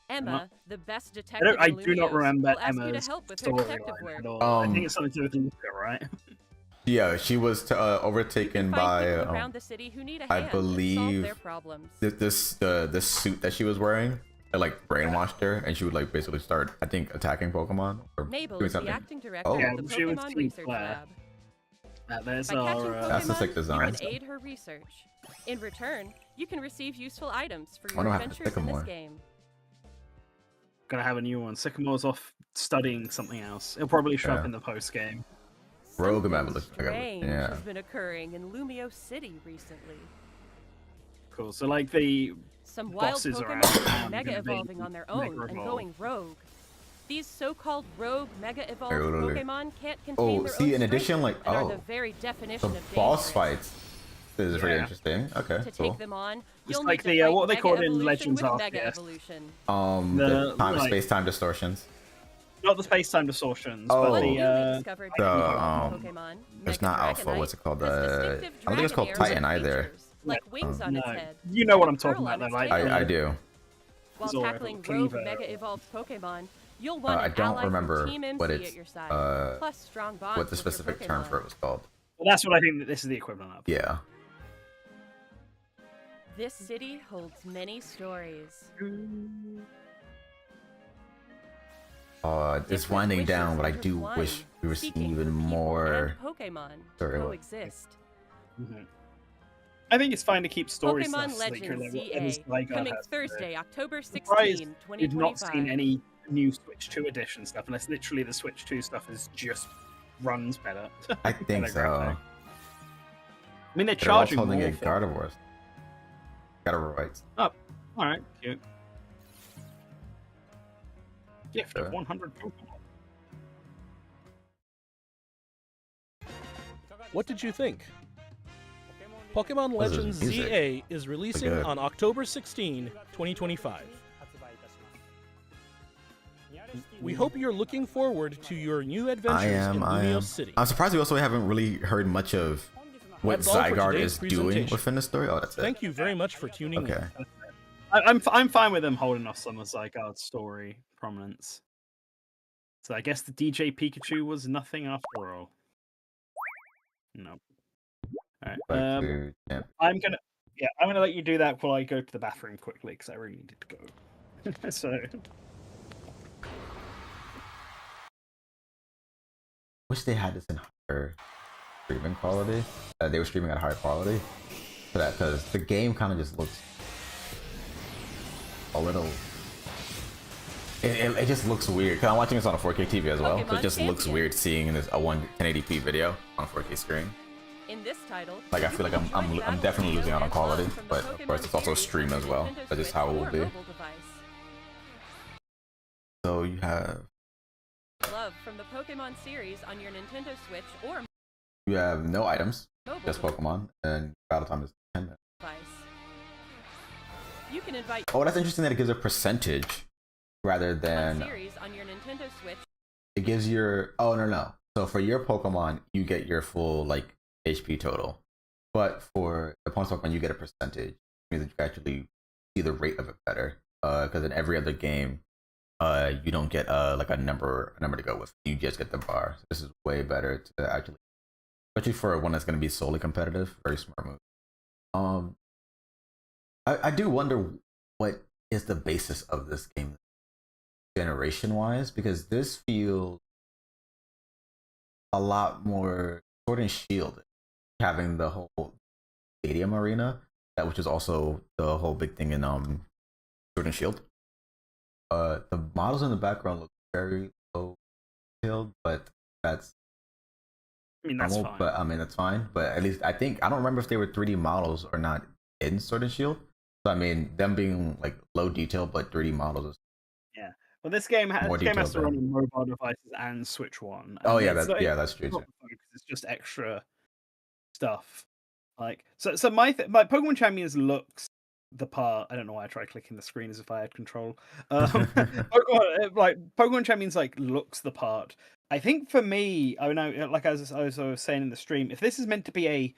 Emma, the best detective I in do not Lumios, remember will ask you to Emma's help with her detective storyline work. at all. I Um, think it's something to do with Luca, right? Yeah, she was You overtaken can find by people around the city who need a I hand and solve believe their problems. the suit that she was wearing. It like brainwashed her, and she would like basically start, I think, attacking Pokemon or Mabel doing is the something. acting director Oh, Yeah, of the she was Pokemon Team Research Claire. Lab. There's By catching our. That's a Pokemon, sick you design. can aid her research. In return, you can receive useful items for I your know I have to adventures in Sycamore. this game. Gonna have a new one. Sycamore's off studying something else. It'll probably show up Yeah. in the post game. Rogue Something evolution, I got it. strange Yeah. has been occurring in Lumio City recently. Cool. So like the Some wild bosses are Pokemon out. are mega evolving on their own and going rogue. These so-called rogue mega evolved Totally. Pokemon can't contain Oh, their see, own in strength addition, like, and are the oh, very definition the of boss dangerous. fights is pretty Yeah. interesting. Okay, To cool. take them on, It's you'll like need the to fight what they Mega call it in Evolution Legends with Arceus. Mega Evolution. The time like- space-time distortions. Not the space-time distortions, Oh. but One newly the discovered the, Mega Evolved um, Pokemon, it's Mega not Alpha. Dragonite, What's it called? has I distinctive don't think it's called dragon Titan arrows either. features, like wings on its no, head. you know what I'm and a pearl talking on about, its though, right? tail. I do. While Zora, tackling Cleaver. rogue Mega Evolved Pokemon, you'll want I an don't ally remember from Team MC what at it's your side, plus strong bonds what the with your specific term Pokemon. for it was called. Well, that's what I think that this is the equivalent of. Yeah. This city holds many stories. It's Different winding wishes down, but I do intertwine, wish we were seeing seeking even for people more. and Pokemon to Sorry, what? coexist. Mhm. I think it's fine to keep story Pokemon stuff. Like, Legends what ZA, this Zygarde coming has to do. Thursday, October 16, Surprised We've 2025. not seen any new Switch 2 edition stuff, unless literally the Switch 2 stuff is just runs better. I think Better so. graphic. I mean, they're They're all charging holding more a for Gardevoir. Gardevoir rights. All right, cute. Gift of Sure. 100 Pokemon. What did you think? Pokemon This is Legends music. ZA is releasing good. on October 16, 2025. We hope you're looking forward to your new adventures I am. in I Lumio am. City. I'm surprised we also haven't really heard much of what That's all for Zygarde today's is doing presentation. within the story. Oh, that's it. Thank you very much for tuning Okay. in. I'm fine with them holding off some of Zygarde's story prominence. So I guess the DJ Pikachu was nothing after all. No. All Back right. to yeah. I'm gonna let you do that while I go to the bathroom quickly because I really needed to go. So Wish they had this in higher streaming quality. They were streaming at higher quality for that, because the game kind of just looks a little. It just looks weird. Cause I'm watching this on a 4K TV as well, so it Pokemon just looks Champion. weird seeing this a 1080p video on a 4K screen. In this title, Like I you feel like can I'm enjoy I'm battle definitely losing out on and quality, love from the but of course Pokemon it's also a series stream on as your well. Nintendo That's just Switch how it will or be. mobile device. So you have Love from the Pokemon series on your Nintendo Switch or no items, mobile just Pokemon, and battle time is 10 minutes. device. You can invite Oh, that's interesting that it gives a percentage rather Pokemon than series on your Nintendo Switch. it gives your no. So for your Pokemon, you get your full like HP total, but for the Pokemon, you get a percentage. It means that you can actually see the rate of it better. Because in every other game, you don't get like a number to go with. You just get the bar. So this is way better to actually, especially for one that's going to be solely competitive. Very smart move. I do wonder what is the basis of this game generation wise, because this feels a lot more Sword and Shield, having the whole stadium arena, that which is also the whole big thing in Sword and Shield. The models in the background look very low detailed, but that's I mean that's normal. fine. But I mean that's fine. But at least I don't remember if they were 3D models or not in Sword and Shield. So I mean, them being like low detail but 3D models is Well, this game has more to run detailed on mobile devices and Switch One. Oh and yeah, it's not- that's true. it's not the focus, it's just extra stuff. Like so my Pokemon Champions looks the part. I don't know why I tried clicking the screen as if I had control. Pokemon Champions like looks the part. I think for me, I know, like as I was saying in the stream, if this is meant to be a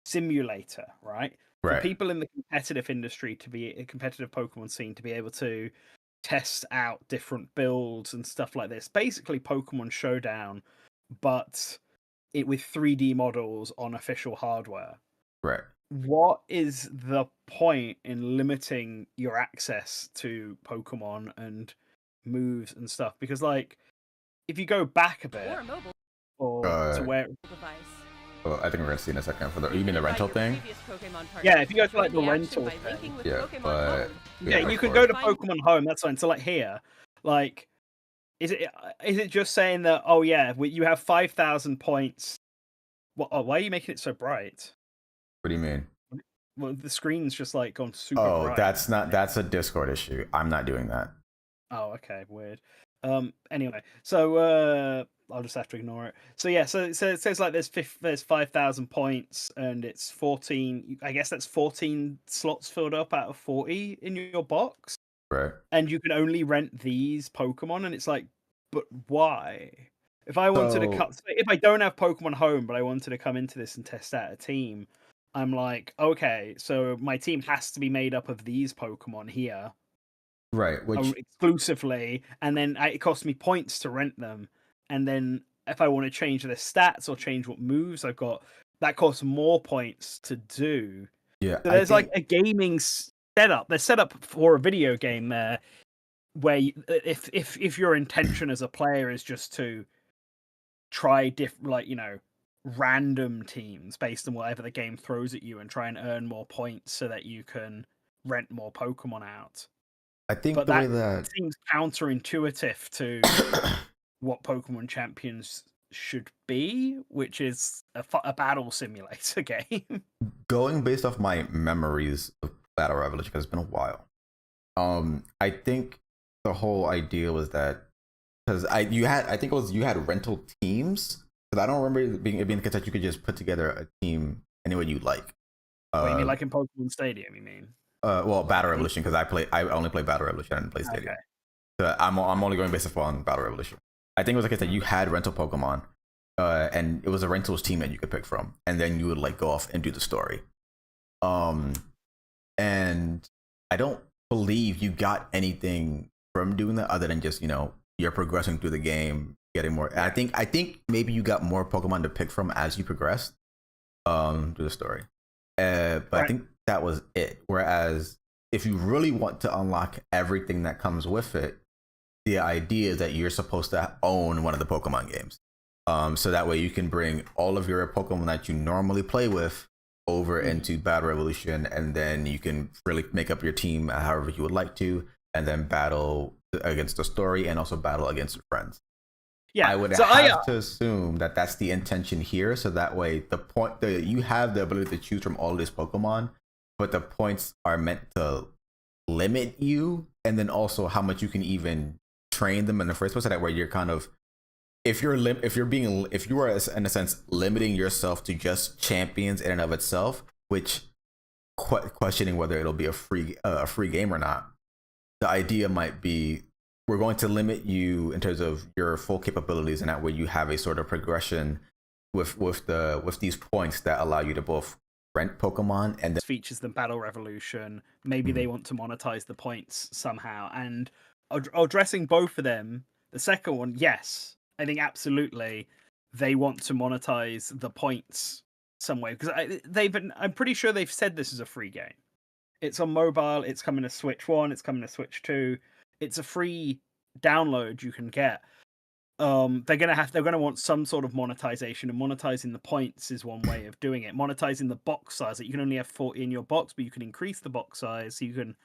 simulator, right? For Right. people in the competitive industry to be a competitive Pokemon scene to be able to test out different builds and stuff like this. Basically Pokemon Showdown, but it with 3D models on official hardware. Right. What is the point in limiting your access to Pokemon and moves and stuff? Because like, if you go back a bit, Or mobile or to where, device. Well, I think we're gonna see in a second for the. You mean the Invite rental your thing? previous Pokemon yeah, if you go to partners like the join action rental by thing, linking with Yeah, Pokemon but Home. yeah, of you can course. go to Pokemon Home. That's fine. So like here, like, is it just saying that? Oh yeah, you have 5,000 points. Why are you making it so bright? What do you mean? Well, the screen's just like gone super Oh, bright. that's a Discord issue. I'm not doing that. Oh, okay, weird. Anyway, so I'll just have to ignore it. So yeah, so it says like there's 5,000 points and it's 14. I guess that's 14 slots filled up out of 40 in your box, Right. and you can only rent these Pokemon. And it's like, but why? If I wanted to come, if I don't have Pokemon Home, but I wanted to come into this and test out a team, I'm like, okay, so my team has to be made up of these Pokemon here. Right, which Exclusively, and then it costs me points to rent them. And then if I want to change their stats or change what moves I've got, that costs more points to do. yeah, So there's like a gaming setup. They're set up for a video game there, where if your intention as a player is just to try random teams based on whatever the game throws at you and try and earn more points so that you can rent more Pokemon out. I think But the way that that seems counterintuitive to what Pokemon Champions should be, which is a battle simulator game. going based off my memories of Battle Revolution, because it's been a while. I think the whole idea was that because you had rental teams, because I don't remember it being the case that you could just put together a team any way you like. What, you mean like in Pokemon Stadium? You mean? Well, Battle Revolution, because I only play Battle Revolution. I didn't play Stadium. Okay. So I'm only going based upon Battle Revolution. I think it was the case that you had rental Pokemon, and it was a rentals team that you could pick from, and then you would like go off and do the story. And I don't believe you got anything from doing that other than just you're progressing through the game, getting more. And I think maybe you got more Pokemon to pick from as you progressed through the story. But right. I think that was it. Whereas if you really want to unlock everything that comes with it, the idea is that you're supposed to own one of the Pokemon games. So that way you can bring all of your Pokemon that you normally play with over into Battle Revolution, and then you can really make up your team however you would like to, and then battle against the story and also battle against your friends. Yeah, I would have to assume that that's the intention here. So that way, you have the ability to choose from all these Pokemon, but the points are meant to limit you, and then also how much you can even train them in the first place. So that way, you're kind of if you are in a sense limiting yourself to just champions in and of itself, which questioning whether it'll be a free game or not. The idea might be we're going to limit you in terms of your full capabilities, and that way you have a sort of progression with these points that allow you to both rent Pokemon and then features than Battle Revolution. Maybe they want to monetize the points somehow, and addressing both of them. The second one, yes, I think absolutely they want to monetize the points some way, because I'm pretty sure they've said this is a free game. It's on mobile. It's coming to Switch 1. It's coming to Switch 2. It's a free download you can get. They're gonna want some sort of monetization, and monetizing the points is one way of doing it. Monetizing the box size, that you can only have 40 in your box, but you can increase the box size so you can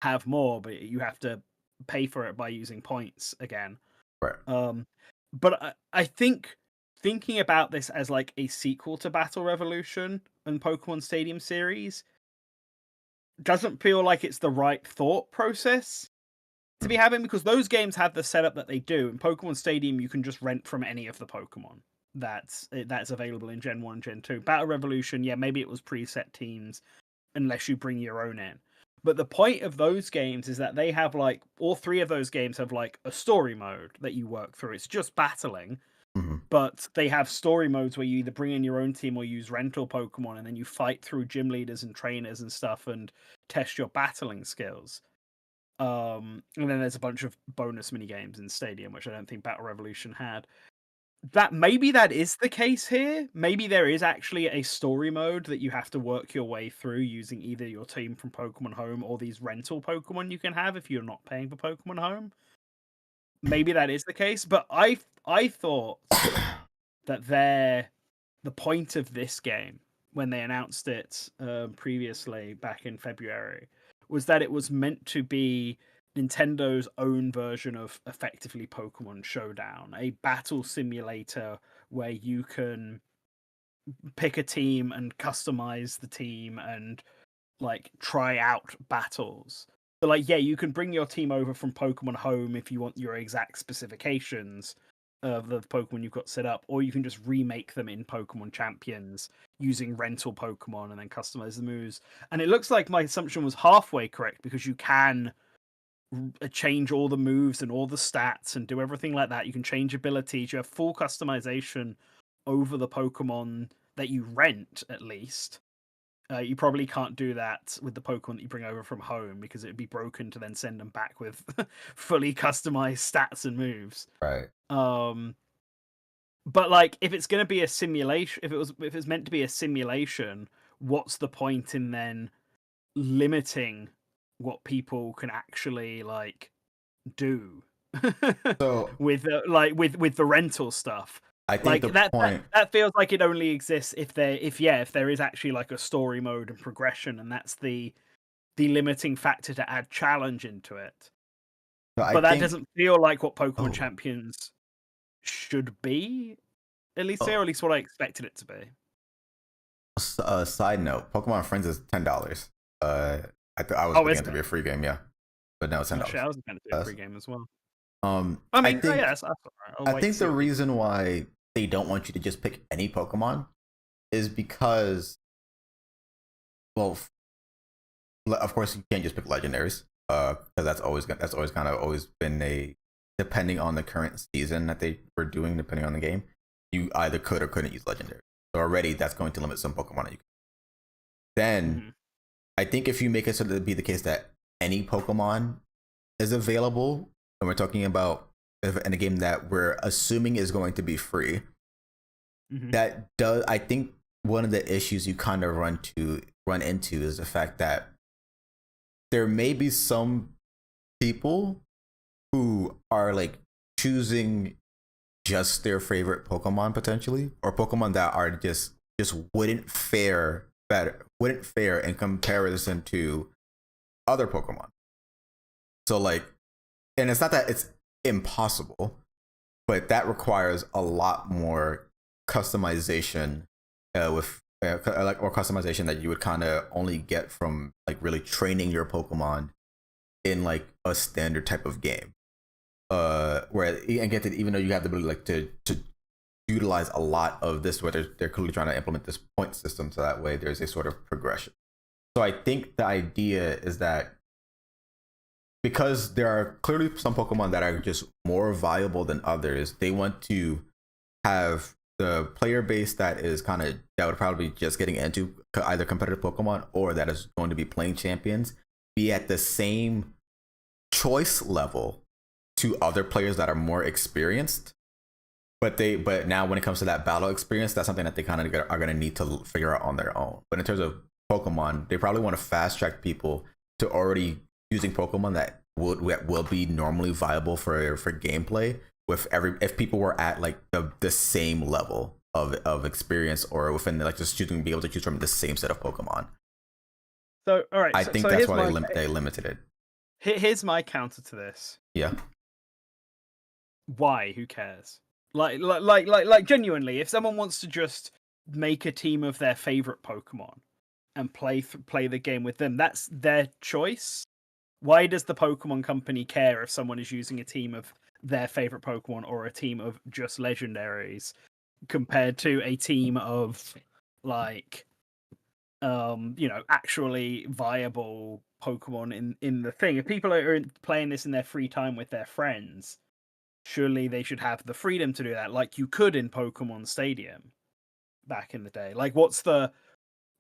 have more, but you have to pay for it by using points again. Right. But I think thinking about this as like a sequel to Battle Revolution and Pokemon Stadium series doesn't feel like it's the right thought process to be having, because those games have the setup that they do. In Pokemon Stadium, you can just rent from any of the Pokemon that's available in Gen 1 and Gen 2. Battle Revolution, yeah, maybe it was preset teams unless you bring your own in. But the point of those games is that they have like, all three of those games have like a story mode that you work through. It's just battling, but they have story modes where you either bring in your own team or use rental Pokemon, and then you fight through gym leaders and trainers and stuff and test your battling skills. And then there's a bunch of bonus mini games in Stadium, which I don't think Battle Revolution had. that maybe that is the case here. Maybe there is actually a story mode that you have to work your way through using either your team from Pokemon Home or these rental Pokemon you can have if you're not paying for Pokemon Home. Maybe that is the case, but I thought that the point of this game when they announced it previously back in February was that it was meant to be Nintendo's own version of effectively Pokemon Showdown, a battle simulator where you can pick a team and customize the team and like try out battles. So like, yeah, you can bring your team over from Pokemon Home if you want your exact specifications of the Pokemon you've got set up, or you can just remake them in Pokemon Champions using rental Pokemon and then customize the moves. And it looks like my assumption was halfway correct because you can change all the moves and all the stats and do everything like that. You can change abilities. You have full customization over the Pokemon that you rent, at least. You probably can't do that with the Pokemon that you bring over from home because it'd be broken to then send them back with fully customized stats and moves. Right. But like, if it's going to be a simulation, if it's meant to be a simulation, what's the point in then limiting what people can actually like do So with the rental stuff? I think Like the that point. that feels like it only exists if there is actually like a story mode and progression, and that's the limiting factor to add challenge into it. So I But that think. doesn't feel like what Pokemon Oh, Champions should be, at least oh, or at least what I expected it to be. side note: Pokemon Friends is $10. I was Oh, looking is at it to it? be a free game, yeah, but no, it's Oh, shit, $10. I was going to do a free game as well. I I mean, think yeah, that's all right. I'll I wait think to see the what- reason why they don't want you to just pick any Pokemon is because, well, of course you can't just pick legendaries, because that's always kind of always been a, depending on the current season that they were doing, depending on the game, you either could or couldn't use legendary. So already that's going to limit some Pokemon that you can. Then I think if you make it so that it be the case that any Pokemon is available, and we're talking about in a game that we're assuming is going to be free, that does, I think one of the issues you kind of run into is the fact that there may be some people who are like choosing just their favorite Pokemon potentially, or Pokemon that are just wouldn't fare in comparison to other Pokemon. So like, and it's not that it's impossible, but that requires a lot more customization like more customization that you would kind of only get from like really training your Pokemon in like a standard type of game. Where and get that even though you have the ability like to utilize a lot of this, where they're clearly trying to implement this point system, so that way there's a sort of progression. So I think the idea is that because there are clearly some Pokemon that are just more viable than others, they want to have the player base that is that would probably be just getting into either competitive Pokemon or that is going to be playing champions be at the same choice level to other players that are more experienced. But now when it comes to that battle experience, that's something that they kind of are going to need to figure out on their own. But in terms of Pokemon, they probably want to fast track people to already using Pokemon that will be normally viable for gameplay if people were at like the same level of experience, or within like just be able to choose from the same set of Pokemon. So all right, I think that's why they limited it. Here's my counter to this. Yeah. Why? Who cares? Like genuinely, if someone wants to just make a team of their favorite Pokemon and play the game with them, that's their choice. Why does the Pokemon company care if someone is using a team of their favorite Pokemon or a team of just legendaries compared to a team of like actually viable Pokemon in the thing? If people are playing this in their free time with their friends, surely they should have the freedom to do that, like you could in Pokemon Stadium back in the day. Like, what's the?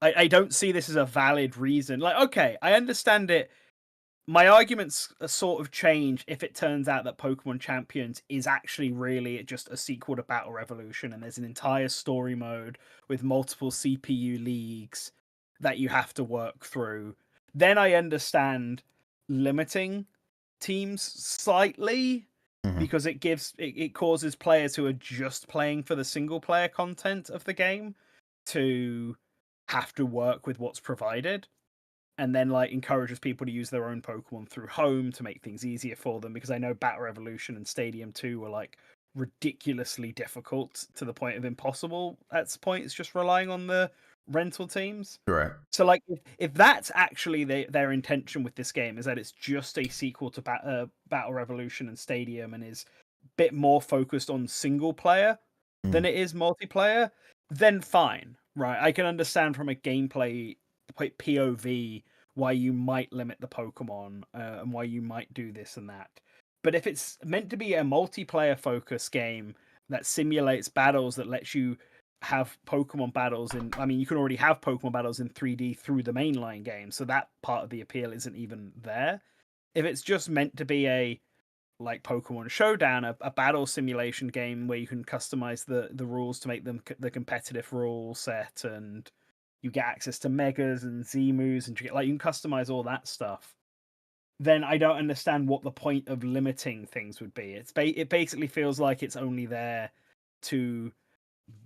I don't see this as a valid reason. Like, okay, I understand it my arguments sort of change if it turns out that Pokemon Champions is actually really just a sequel to Battle Revolution, and there's an entire story mode with multiple CPU leagues that you have to work through. Then I understand limiting teams slightly, because it causes players who are just playing for the single player content of the game to have to work with what's provided, and then like encourages people to use their own Pokemon through home to make things easier for them, because I know Battle Revolution and Stadium 2 were like ridiculously difficult to the point of impossible at points, just relying on the rental teams. Right. So like if that's actually their intention with this game, is that it's just a sequel to Battle Revolution and Stadium and is a bit more focused on single player than it is multiplayer, then fine, right? I can understand from a gameplay POV why you might limit the Pokemon and why you might do this and that. But if it's meant to be a multiplayer focused game that simulates battles, that lets you have Pokemon battles in, I mean, you can already have Pokemon battles in 3D through the mainline game, so that part of the appeal isn't even there. If it's just meant to be a like Pokemon Showdown, a battle simulation game where you can customize the rules to make them the competitive rule set, and you get access to Megas and Z-moves, and you can customize all that stuff, then I don't understand what the point of limiting things would be. It basically feels like it's only there to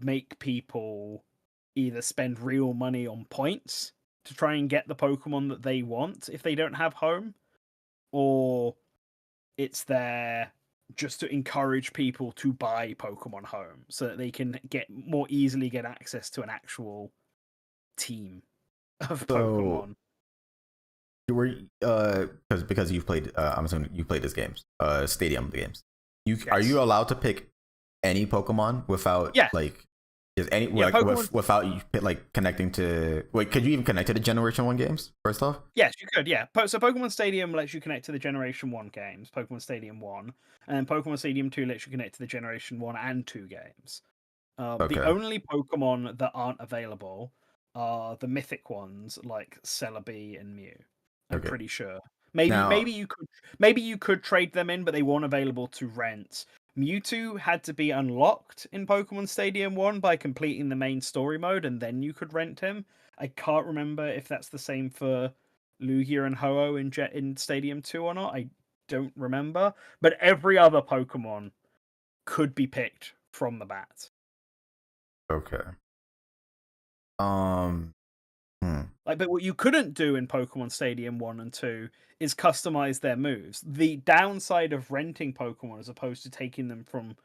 make people either spend real money on points to try and get the Pokemon that they want if they don't have home, or it's there just to encourage people to buy Pokemon home so that they can more easily get access to an actual team of Pokemon. You were because you've played. I'm assuming you played these games, Stadium games. Yes. Are you allowed to pick any Pokemon without like is any without you like connecting to? Wait, could you even connect to the Generation 1 games first off? Yes, you could. Yeah, so Pokemon Stadium lets you connect to the Generation 1 games, Pokemon Stadium 1, and then Pokemon Stadium 2 lets you connect to the Generation 1 and 2 games. The only Pokemon that aren't available are the mythic ones like Celebi and Mew. I'm pretty sure. Maybe you could trade them in, but they weren't available to rent. Mewtwo had to be unlocked in Pokemon Stadium 1 by completing the main story mode, and then you could rent him. I can't remember if that's the same for Lugia and Ho-Oh in Stadium 2 or not. I don't remember. But every other Pokemon could be picked from the bat. Okay. But what you couldn't do in Pokemon Stadium 1 and 2 is customize their moves. The downside of renting Pokemon as opposed to taking them from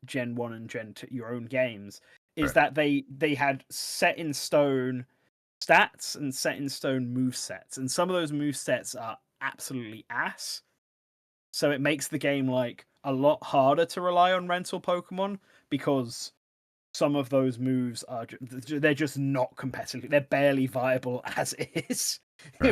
Gen 1 and Gen 2, your own games, is that they had set in stone stats and set in stone move sets, and some of those move sets are absolutely ass. So it makes the game like a lot harder to rely on rental Pokemon, because some of those moves they're just not competitive. They're barely viable as is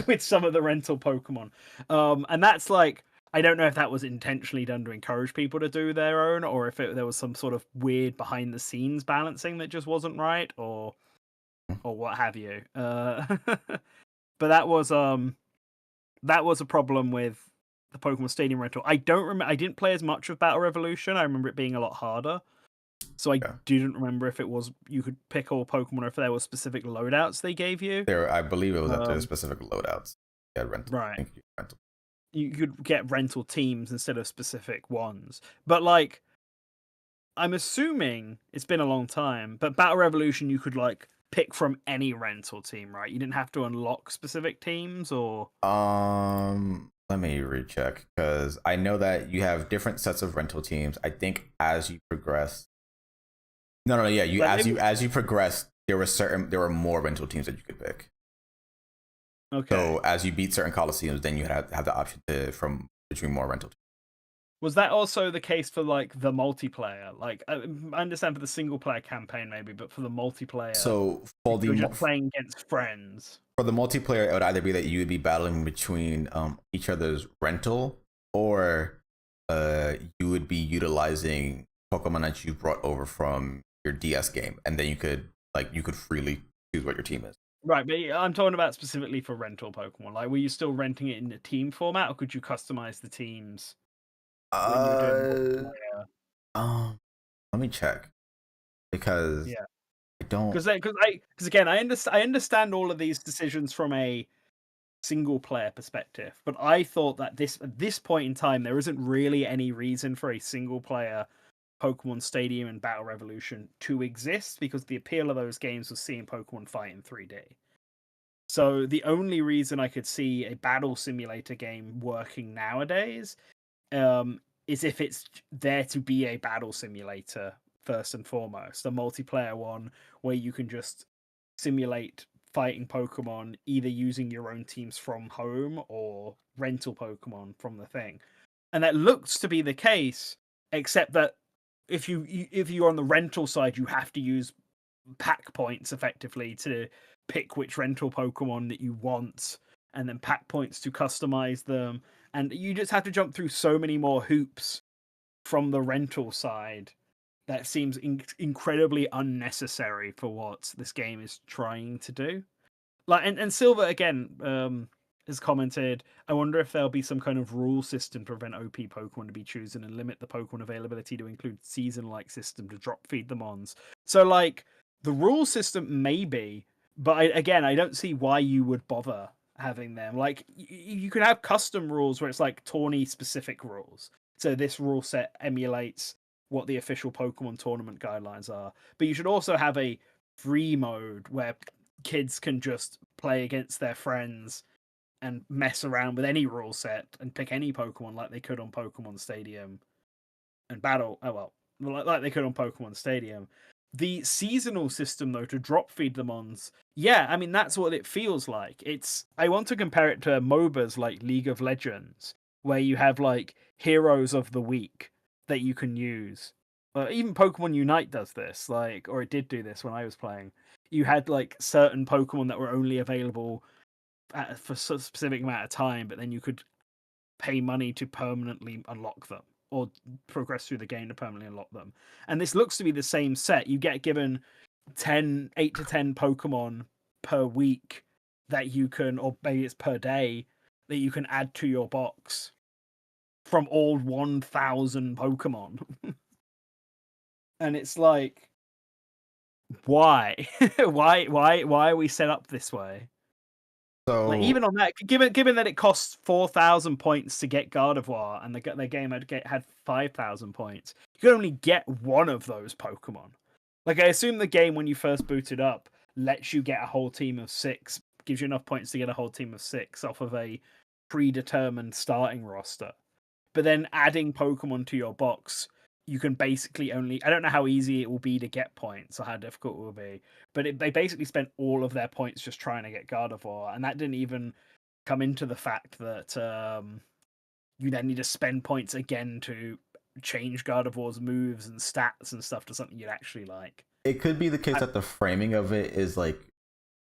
with some of the rental Pokemon. And that's like, I don't know if that was intentionally done to encourage people to do their own, or if there was some sort of weird behind the scenes balancing that just wasn't right, or what have you. But that was a problem with the Pokemon Stadium rental. I didn't play as much of Battle Revolution. I remember it being a lot harder. So I didn't remember if it was you could pick all Pokemon or if there were specific loadouts they gave you. I believe it was up to specific loadouts. Yeah, rental. Right. You could get rental teams instead of specific ones. But like, I'm assuming it's been a long time, but Battle Revolution you could like pick from any rental team, right? You didn't have to unlock specific teams, or let me recheck, because I know that you have different sets of rental teams. I think as you progress. As you progress, there were more rental teams that you could pick. Okay. So as you beat certain Coliseums, then you have the option from between more rental teams. Was that also the case for like the multiplayer? Like, I understand for the single player campaign maybe, but for the multiplayer, so for the you're just playing against friends. For the multiplayer, it would either be that you would be battling between each other's rental, or you would be utilizing Pokemon that you brought over from your DS game, and then you could freely choose what your team is. Right, but I'm talking about specifically for rental Pokemon. Like, were you still renting it in a team format, or could you customize the teams when you were doing multiplayer? Let me check because Yeah, I don't. because again, I understand all of these decisions from a single player perspective, but I thought that at this point in time there isn't really any reason for a single player Pokemon Stadium and Battle Revolution to exist, because the appeal of those games was seeing Pokemon fight in 3D. So the only reason I could see a battle simulator game working nowadays is if it's there to be a battle simulator first and foremost, a multiplayer one where you can just simulate fighting Pokemon either using your own teams from home or rental Pokemon from the thing. And that looks to be the case, except that if you're on the rental side, you have to use pack points effectively to pick which rental Pokemon that you want, and then pack points to customize them. And you just have to jump through so many more hoops from the rental side that seems incredibly unnecessary for what this game is trying to do. Like, and Silver again has commented, I wonder if there'll be some kind of rule system to prevent OP Pokemon to be chosen and limit the Pokemon availability to include season-like system to drop feed them ons. So like the rule system maybe, but I don't see why you would bother having them. Like you could have custom rules where it's like tourney specific rules. So this rule set emulates what the official Pokemon tournament guidelines are. But you should also have a free mode where kids can just play against their friends and mess around with any rule set and pick any Pokemon like they could on Pokemon Stadium and Battle. Oh well, like they could on Pokemon Stadium. The seasonal system, though, to drop feed them ons, yeah, I mean that's what it feels like. I want to compare it to MOBAs like League of Legends, where you have like heroes of the week that you can use. Even Pokemon Unite does this, or it did do this when I was playing. You had like certain Pokemon that were only available for a specific amount of time, but then you could pay money to permanently unlock them or progress through the game to permanently unlock them. And this looks to be the same set. You get given 8 to 10 Pokemon per week that you can, or maybe it's per day, that you can add to your box from all 1,000 Pokemon. And it's like, why? why are we set up this way? So Like, even on that, given that it costs 4,000 points to get Gardevoir, and the game had 5,000 points, you could only get one of those Pokemon. Like, I assume the game when you first boot it up lets you get a whole team of 6, gives you enough points to get a whole team of 6 off of a predetermined starting roster. But then adding Pokemon to your box, you can basically only, I don't know how easy it will be to get points or how difficult it will be, but they basically spent all of their points just trying to get Gardevoir, and that didn't even come into the fact that you then need to spend points again to change Gardevoir's moves and stats and stuff to something you'd actually like. it could be the case that the framing of it is like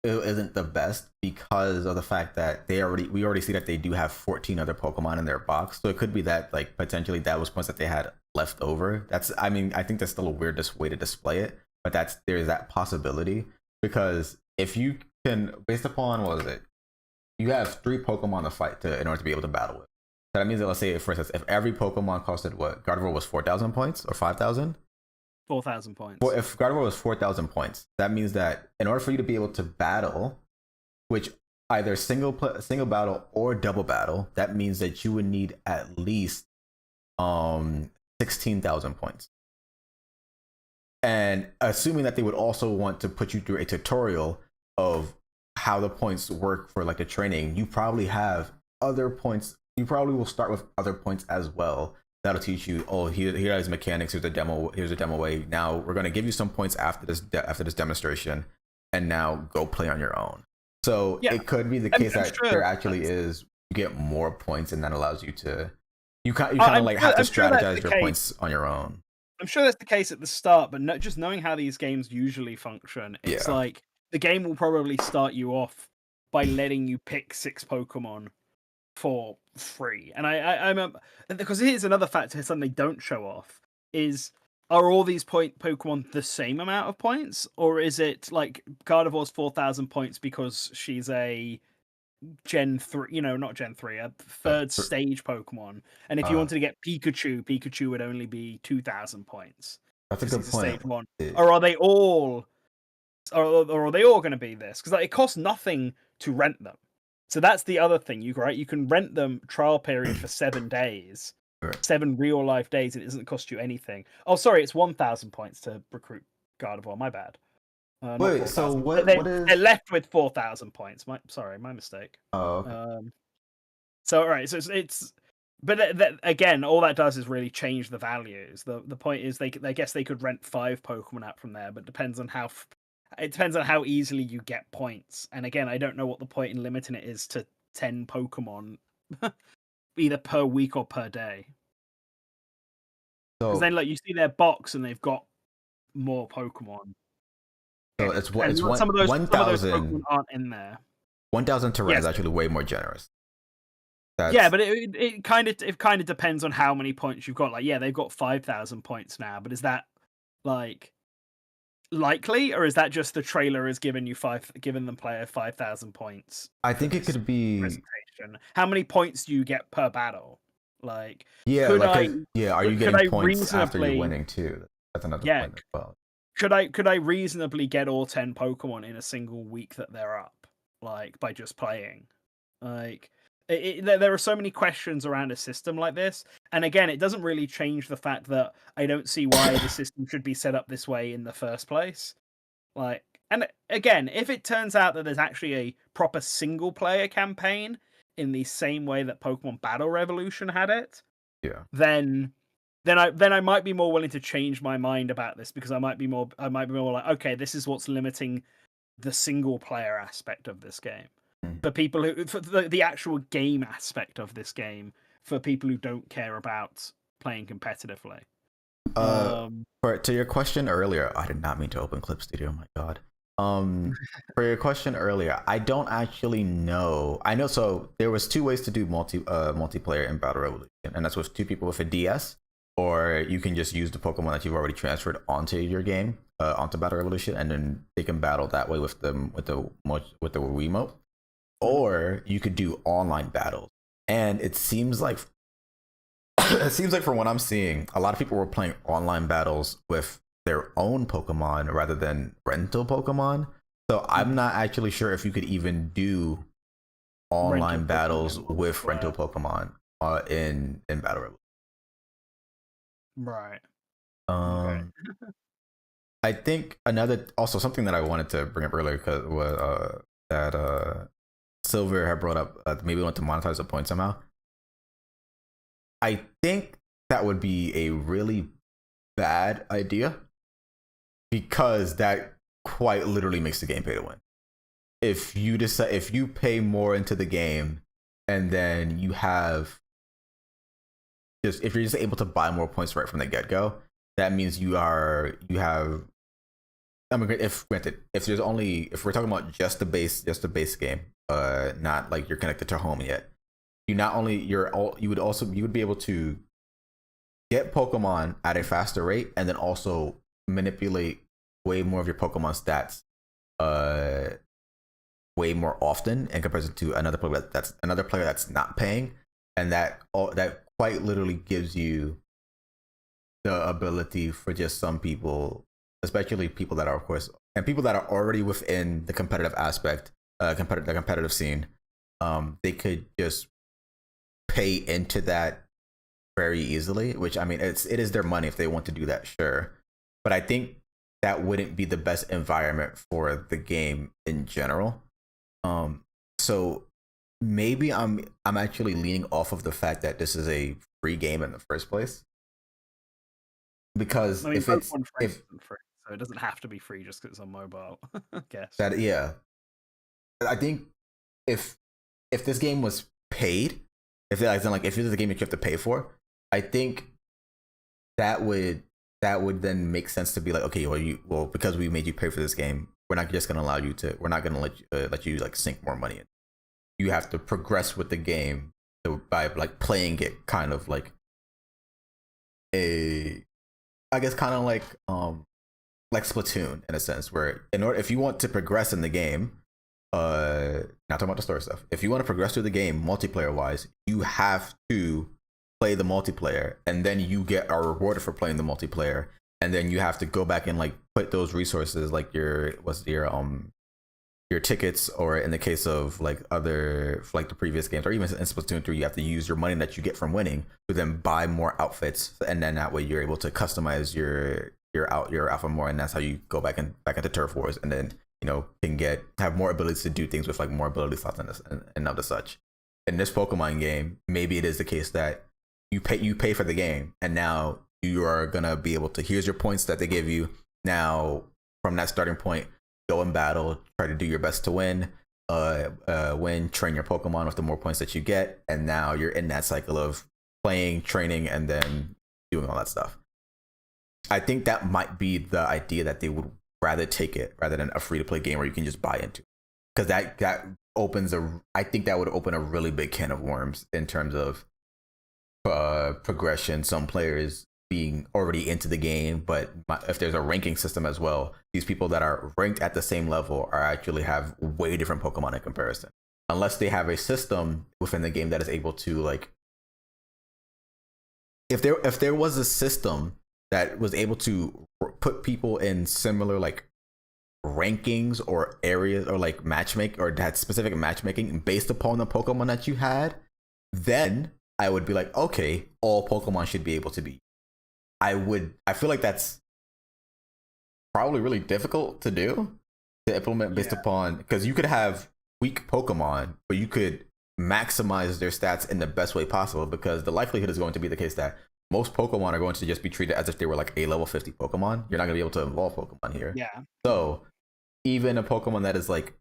it isn't the best because of the fact that we already see that they do have 14 other Pokemon in their box. So it could be that like potentially that was points that they had left over. I think that's still a weird way to display it, but there's that possibility because if you can, based upon what is it, you have 3 Pokemon to fight in order to be able to battle with. So that means that, let's say, for instance, if every Pokemon costed what Gardevoir was 4,000 points or 5,000. 4,000 points. Well, if Gardevoir was 4,000 points, that means that in order for you to be able to battle, which either single battle or double battle, that means that you would need at least 16,000 points. And assuming that they would also want to put you through a tutorial of how the points work for like the training, you probably have other points. You probably will start with other points as well. That'll teach you, oh, here are his mechanics. Here's a demo way. Now we're going to give you some points after this demonstration, and now go play on your own. So yeah, it could be the case that there actually is, you get more points, and that allows you to, you kind of like have to strategize your points on your own. I'm sure that's the case at the start, but just knowing how these games usually function, it's like the game will probably start you off by letting you pick 6 Pokemon for free. And I'm because here's another factor, something they don't show off, is are all these Pokemon the same amount of points, or is it like Gardevoir's 4,000 points because she's a Gen 3, not Gen 3, a third stage Pokemon, and if you wanted to get Pikachu would only be 2,000 points. That's a good point. Stage 1. Or are they all going to be this? Because it costs nothing to rent them. So that's the other thing, you can rent them trial period for 7 days. Right. 7 real life days, and it doesn't cost you anything. Oh, sorry, it's 1,000 points to recruit Gardevoir. My bad. Wait, so what is? They're left with 4,000 points. My mistake. Oh, okay. So all right, so it's but again, all that does is really change the values. The point is, I guess they could rent 5 Pokemon out from there, but it depends on how easily you get points. And again, I don't know what the point in limiting it is to 10 Pokemon. Either per week or per day. Because then, you see their box and they've got more Pokemon. So it's some of those 1,000 Pokemon aren't in there. 1,000 to rent is actually way more generous. Yeah, but it kind of depends on how many points you've got. They've got 5,000 points now, but is that likely, or is that just the trailer is giving the player 5,000 points? I think it could be presentation. How many points do you get per battle? Are you getting points after you're winning too? That's another point as well. Could I reasonably get all 10 Pokemon in a single week that they're up, by just playing? There are so many questions around a system like this, and again, it doesn't really change the fact that I don't see why the system should be set up this way in the first place. And again, if it turns out that there's actually a proper single player campaign in the same way that Pokemon Battle Revolution had it, then I might be more willing to change my mind about this, because I might be more like, okay, this is what's limiting the single player aspect of this game. For people for the actual game aspect of this game, for people who don't care about playing competitively. To your question earlier, I did not mean to open Clip Studio. Oh my god. For your question earlier, I don't actually know. I know. So there was 2 ways to do multiplayer in Battle Revolution, and that's with 2 people with a DS, or you can just use the Pokemon that you've already transferred onto your game, onto Battle Revolution, and then they can battle that way with the Wiimote. Or you could do online battles, and it seems like from what I'm seeing, a lot of people were playing online battles with their own Pokemon rather than rental Pokemon. So I'm not actually sure if you could even do online battles with rental Pokemon in Battle Revolution. Right. Okay. I think something that I wanted to bring up earlier was that Silver had brought up, maybe want to monetize the point somehow. I think that would be a really bad idea, because that quite literally makes the game pay to win. If you pay more into the game, and then if you're just able to buy more points right from the get-go, that means if we're talking about just the base game, not like you're connected to home yet, you would be able to get Pokemon at a faster rate, and then also manipulate way more of your Pokemon stats way more often in comparison to another player that's not paying, and that quite literally gives you the ability for just some people, especially people that are, of course, and people that are already within the competitive aspect, the competitive scene, they could just pay into that very easily, which, I mean, it is their money if they want to do that, sure. But I think that wouldn't be the best environment for the game in general. So maybe I'm actually leaning off of the fact that this is a free game in the first place. Because if free, so it doesn't have to be free just because it's on mobile. I guess. I think if this game was paid, if this is a game that you have to pay for, I think that would then make sense to be like, okay, well, because we made you pay for this game, we're not just gonna we're not gonna let you like sink more money in. You have to progress with the game by like playing it kind of like I guess kind of like Splatoon in a sense, where if you want to progress in the game, not talking about the story stuff. If you want to progress through the game multiplayer wise, you have to play the multiplayer, and then you are rewarded for playing the multiplayer, and then you have to go back and like put those resources, like your tickets, or in the case of like the previous games, or even in Splatoon 3, you have to use your money that you get from winning to then buy more outfits, and then that way you're able to customize your outfit more, and that's how you go back into Turf Wars, and then can have more abilities to do things with like more ability slots and other such. In this Pokemon game, maybe it is the case that you pay for the game, and now you are gonna be able to, here's your points that they give you. Now from that starting point, go in battle, try to do your best to win, train your Pokemon with the more points that you get, and now you're in that cycle of playing, training, and then doing all that stuff. I think that might be the idea that they would rather take it rather than a free-to-play game where you can just buy into, because that opens I think that would open a really big can of worms in terms of progression. Some players being already into the game, but if there's a ranking system as well, these people that are ranked at the same level are actually have way different Pokemon in comparison, unless they have a system within the game that is able to, like, if there was a system that was able to put people in similar like rankings or areas, or like matchmake, or that specific matchmaking based upon the Pokemon that you had, then I would be like, okay, all Pokemon should be able to be. I feel like that's probably really difficult to do, to implement based upon, because you could have weak Pokemon, but you could maximize their stats in the best way possible, because the likelihood is going to be the case that most Pokemon are going to just be treated as if they were like a level 50 Pokemon. You're not going to be able to evolve Pokemon here. Yeah. So even a Pokemon that is like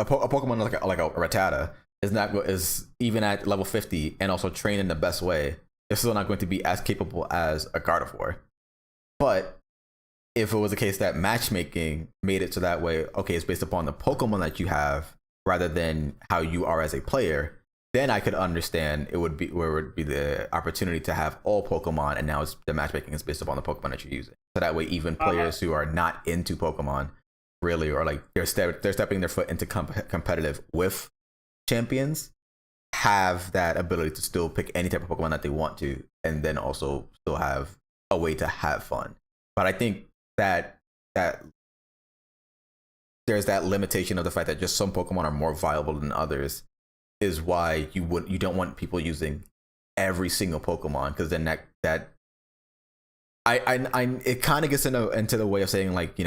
a Pokemon like a Rattata is even at level 50 and also trained in the best way, it's still not going to be as capable as a Gardevoir. But if it was a case that matchmaking made it so that way, okay, it's based upon the Pokemon that you have rather than how you are as a player, then I could understand it would be where it would be the opportunity to have all Pokemon, and now the matchmaking is based upon the Pokemon that you're using. So that way, even players who are not into Pokemon really, or like they're stepping their foot into competitive with champions, have that ability to still pick any type of Pokemon that they want to, and then also still have a way to have fun. But I think that there's that limitation of the fact that just some Pokemon are more viable than others, is why you don't want people using every single Pokemon, because then that it kind of gets into the way of saying, like,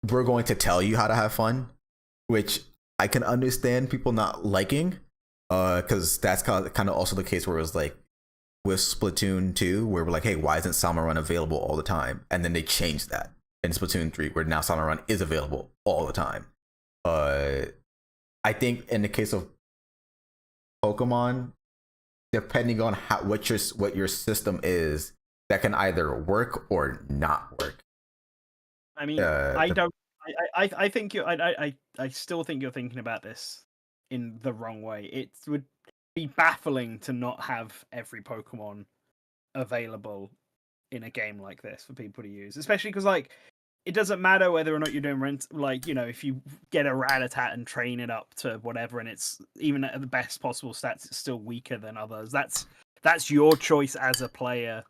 we're going to tell you how to have fun, which I can understand people not liking, because that's kind of also the case where it was like with Splatoon 2, where we're like, hey, why isn't Salmon available all the time? And then they changed that in Splatoon 3, where now Salmon is available all the time. I think in the case of Pokemon, depending on what your system is, that can either work or not work. I mean, I think I still think you're thinking about this in the wrong way. It would be baffling to not have every Pokemon available in a game like this for people to use, especially because, like, it doesn't matter whether or not you're doing rent. Like, if you get a Rattata and train it up to whatever, and it's even at the best possible stats, it's still weaker than others. That's your choice as a player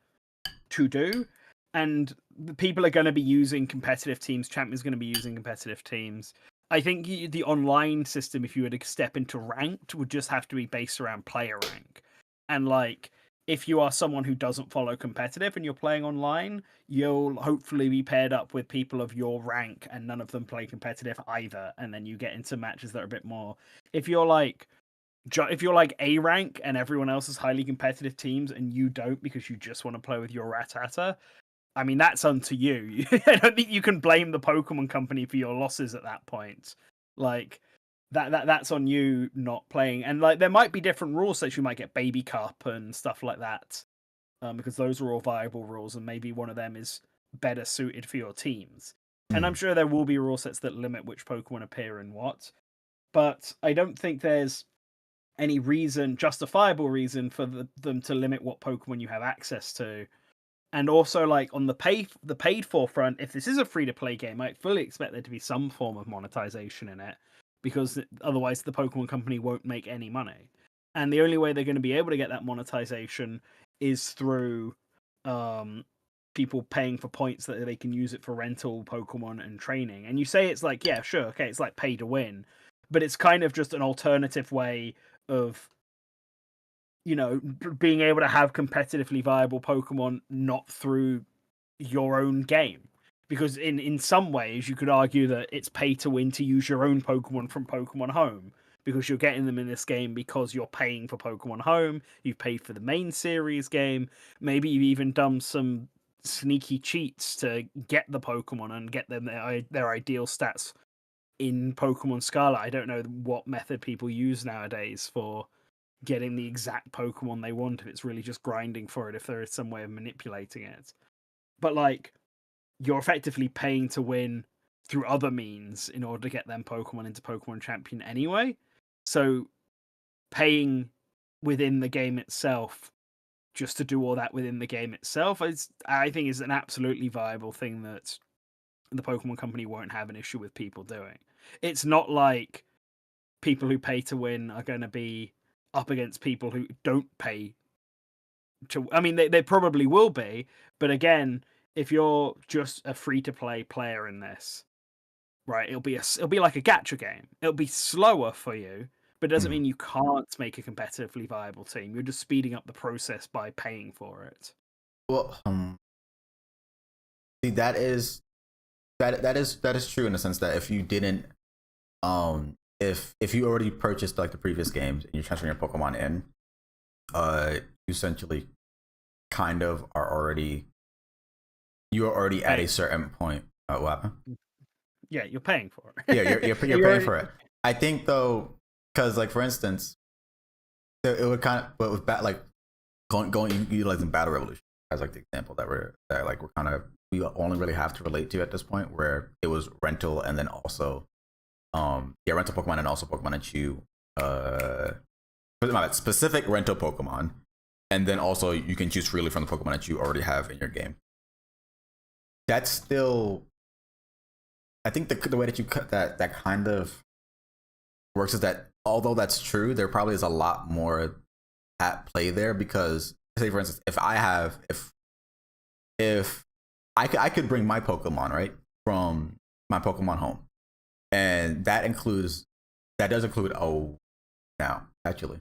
to do. And people are going to be using competitive teams. Champions going to be using competitive teams. I think the online system, if you were to step into ranked, would just have to be based around player rank. And, like, if you are someone who doesn't follow competitive and you're playing online, you'll hopefully be paired up with people of your rank, and none of them play competitive either. And then you get into matches that are a bit more. If you're like A rank and everyone else is highly competitive teams and you don't, because you just want to play with your Rattata, I mean, that's unto you. I don't think you can blame the Pokemon Company for your losses at that point. Like, that's on you not playing. And, like, there might be different rules that you might get Baby Cup and stuff like that, because those are all viable rules, and maybe one of them is better suited for your teams. And I'm sure there will be rule sets that limit which Pokemon appear in what. But I don't think there's reason, justifiable reason for them to limit what Pokemon you have access to. And also, like, on the paid for front, if this is a free-to-play game, I fully expect there to be some form of monetization in it, because otherwise the Pokemon Company won't make any money. And the only way they're going to be able to get that monetization is through people paying for points that they can use it for rental Pokemon and training. And you say it's like, yeah, sure, okay, it's like pay to win, but it's kind of just an alternative way of, you know, being able to have competitively viable Pokemon not through your own game. Because in some ways, you could argue that it's pay to win to use your own Pokemon from Pokemon Home, because you're getting them in this game because you're paying for Pokemon Home, you've paid for the main series game, maybe you've even done some sneaky cheats to get the Pokemon and get them their ideal stats in Pokemon Scarlet. I don't know what method people use nowadays for getting the exact Pokemon they want, if it's really just grinding for it, if there is some way of manipulating it. But, like, you're effectively paying to win through other means in order to get them Pokemon into Pokemon Champion anyway. So paying within the game itself just to do all that within the game itself, I think is an absolutely viable thing that the Pokemon Company won't have an issue with people doing. It's not like people who pay to win are going to be up against people who don't pay to. I mean, they probably will be, but again, if you're just a free to play player in this, right, it'll be like a gacha game. It'll be slower for you, but it doesn't mean you can't make a competitively viable team. You're just speeding up the process by paying for it. Well, see, that is true in the sense that if you didn't, if you already purchased like the previous games and you're transferring your Pokemon in, you essentially kind of are already at a certain point. What happened? Yeah, you're paying for it. Yeah, you're paying for it. I think though, because like for instance, it would kind of, but with like going utilizing Battle Revolution as like the example that we're we only really have to relate to at this point, where it was rental and then also rental Pokemon and also Pokemon that you specific rental Pokemon, and then also you can choose freely from the Pokemon that you already have in your game. That's still, I think the way that you cut that kind of works is that although that's true, there probably is a lot more at play there, because say for instance, if I could bring my Pokemon right from my Pokemon Home, and that does include now actually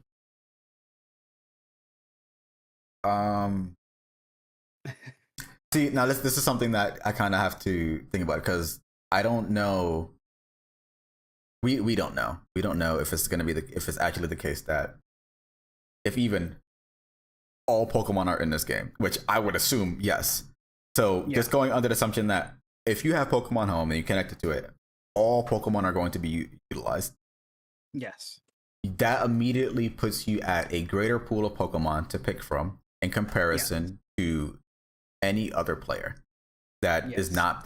see, now this is something that I kind of have to think about, because I don't know. We don't know. We don't know if it's going to be if it's actually the case that if even all Pokemon are in this game, which I would assume yes. So just going under the assumption that if you have Pokemon Home and you connect it to it, all Pokemon are going to be utilized. Yes. That immediately puts you at a greater pool of Pokemon to pick from in comparison to any other player that is not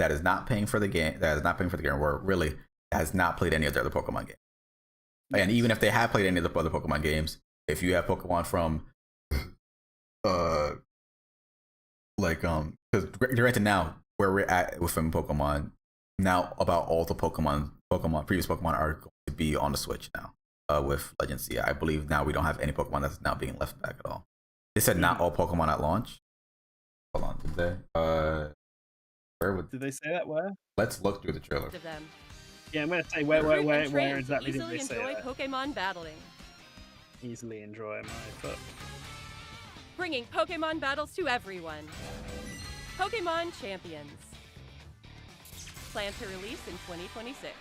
paying for the game, or really has not played any of the other Pokemon games. And even if they have played any of the other Pokemon games, if you have Pokemon from because granted now where we're at within Pokemon, now about all the previous Pokemon are going to be on the Switch now. With Legends C, I believe now we don't have any Pokemon that's now being left back at all. They said not all Pokemon at launch. Hold on, did they? Did they say that where? Let's look through the trailer. Of them. Yeah, I'm gonna say where exactly did they say enjoy that? Pokemon battling. Easily enjoy my foot. Bringing Pokemon battles to everyone. Pokemon Champions. Planned to release in 2026.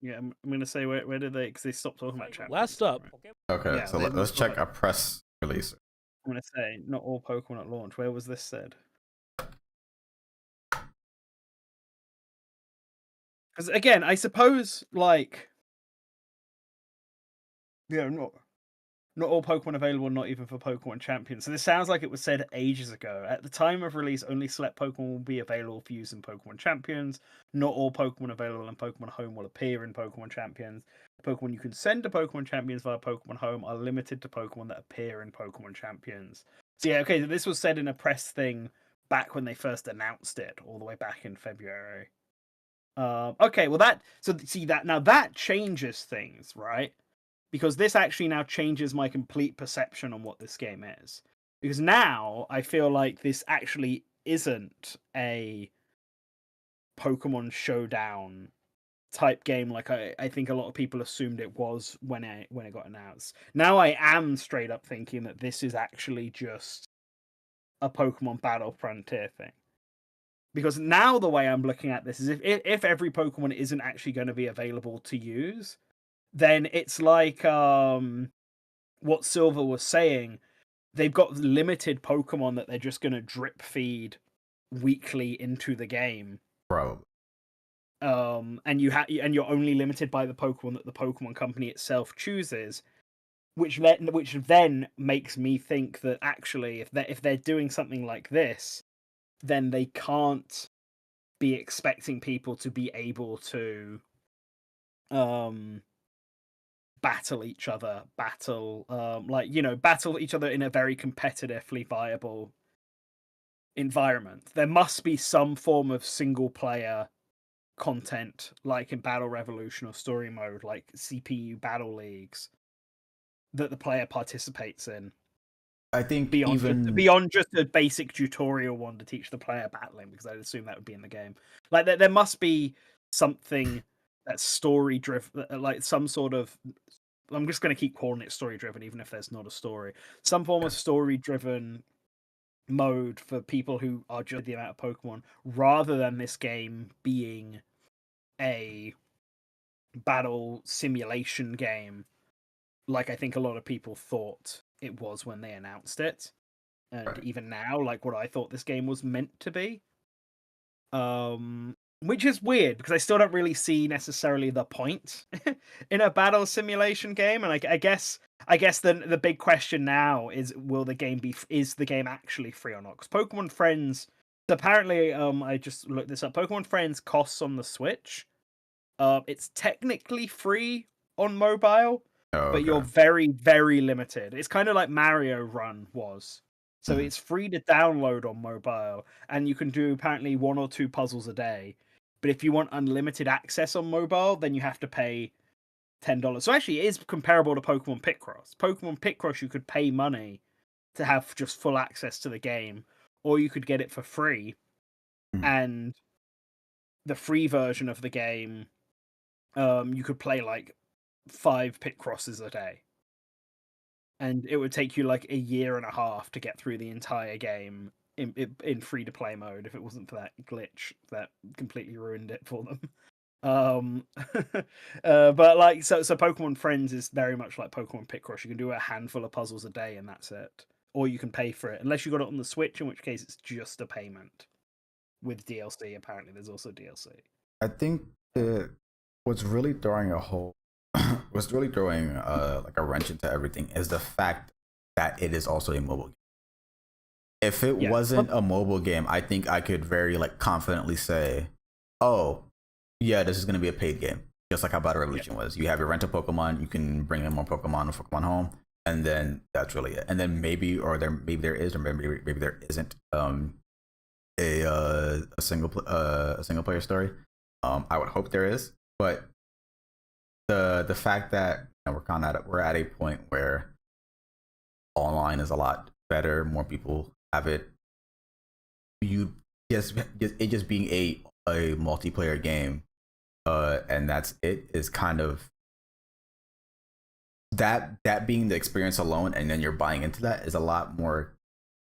Yeah, I'm gonna say where did they? Because they stopped talking about champions. Last up. Okay, Yeah, so let's check a press release. I'm gonna say not all Pokemon at launch. Where was this said? Because again, I suppose like, not Not all Pokemon available, not even for Pokemon Champions. So this sounds like it was said ages ago. At the time of release, only select Pokemon will be available for use in Pokemon Champions. Not all Pokemon available in Pokemon Home will appear in Pokemon Champions. Pokemon you can send to Pokemon Champions via Pokemon Home are limited to Pokemon that appear in Pokemon Champions. So yeah, okay, this was said in a press thing back when they first announced it, all the way back in February. Okay, well that changes things, right? Because this actually now changes my complete perception on what this game is. Because now I feel like this actually isn't a Pokemon Showdown type game like I think a lot of people assumed it was when it got announced. Now I am straight up thinking that this is actually just a Pokemon Battle Frontier thing. Because now the way I'm looking at this is if every Pokemon isn't actually going to be available to use, then it's like what Silver was saying. They've got limited Pokemon that they're just going to drip feed weekly into the game. Bro. And you're only limited by the Pokemon that the Pokemon company itself chooses, which then makes me think that actually if they're doing something like this, then they can't be expecting people to be able to battle each other, battle each other in a very competitively viable environment. There must be some form of single player content, like in Battle Revolution or Story Mode, like CPU battle leagues, that the player participates in. I think beyond just a basic tutorial one to teach the player battling, because I'd assume that would be in the game. Like there must be something that's story driven, like some sort of. I'm just going to keep calling it story driven, even if there's not a story. Some form of story driven mode for people who are just the amount of Pokemon, rather than this game being a battle simulation game, like I think a lot of people thought it was when they announced it, and even now, like what I thought this game was meant to be. Which is weird because I still don't really see necessarily the point in a battle simulation game, and I guess the big question now is is the game actually free or not? Because Pokemon Friends, apparently, I just looked this up. Pokemon Friends costs on the Switch. It's technically free on mobile, but you're very, very limited. It's kind of like Mario Run was. So it's free to download on mobile, and you can do apparently 1 or 2 puzzles a day. But if you want unlimited access on mobile, then you have to pay $10. So actually, it is comparable to Pokemon Picross. Pokemon Picross, you could pay money to have just full access to the game, or you could get it for free. And the free version of the game, you could play like 5 Picrosses a day. And it would take you like a year and a half to get through the entire game in free to play mode if it wasn't for that glitch that completely ruined it for them. But like so Pokemon Friends is very much like Pokemon Picross. You can do a handful of puzzles a day and that's it. Or you can pay for it, unless you got it on the Switch, in which case it's just a payment with DLC. Apparently, there's also DLC. I think what's really throwing like a wrench into everything is the fact that it is also a mobile game. If it wasn't a mobile game, I think I could very like confidently say, oh yeah, this is going to be a paid game, just like how Battle Revolution was. You have your rental Pokemon, you can bring in more Pokemon or Pokemon Home, and then that's really it. And then maybe there is, or maybe there isn't a single player story. I would hope there is, but the fact that we're at a point where online is a lot better, more people have it. It just being a multiplayer game, and that's it, is kind of that being the experience alone, and then you're buying into that, is a lot more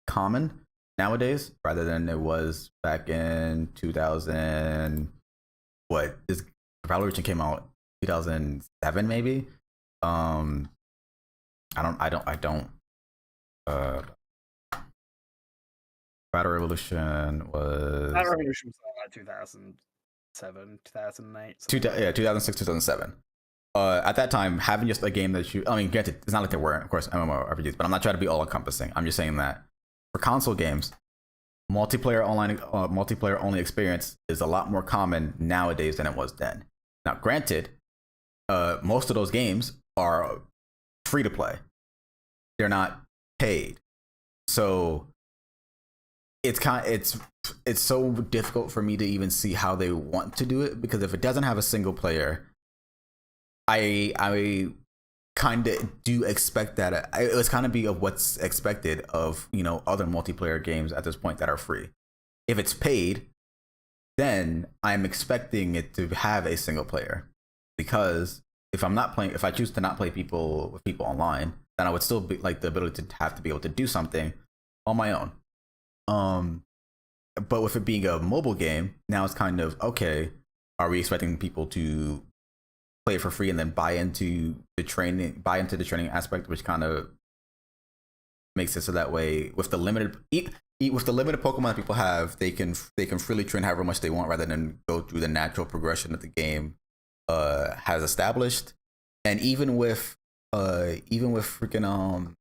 common nowadays rather than it was back in 2000. What this Revolution came out 2007 maybe. I don't Battle Revolution was like 2007, 2008. 2006, 2007. at that time, having just a game that I mean, granted, it's not like there weren't, of course, MMORPGs, but I'm not trying to be all encompassing. I'm just saying that for console games, multiplayer only experience is a lot more common nowadays than it was then. Now, granted, most of those games are free to play. They're not paid. So it's so difficult for me to even see how they want to do it, because if it doesn't have a single player, I kind of do expect that it's kind of be of what's expected of, you know, other multiplayer games at this point that are free. If it's paid, then I'm expecting it to have a single player, because if I choose to not play with people online, then I would still be like the ability to have to be able to do something on my own. But with it being a mobile game, now it's kind of okay. Are we expecting people to play it for free and then buy into the training aspect, which kind of makes it so that way with the limited Pokemon that people have, they can freely train however much they want rather than go through the natural progression that the game has established. And even with freaking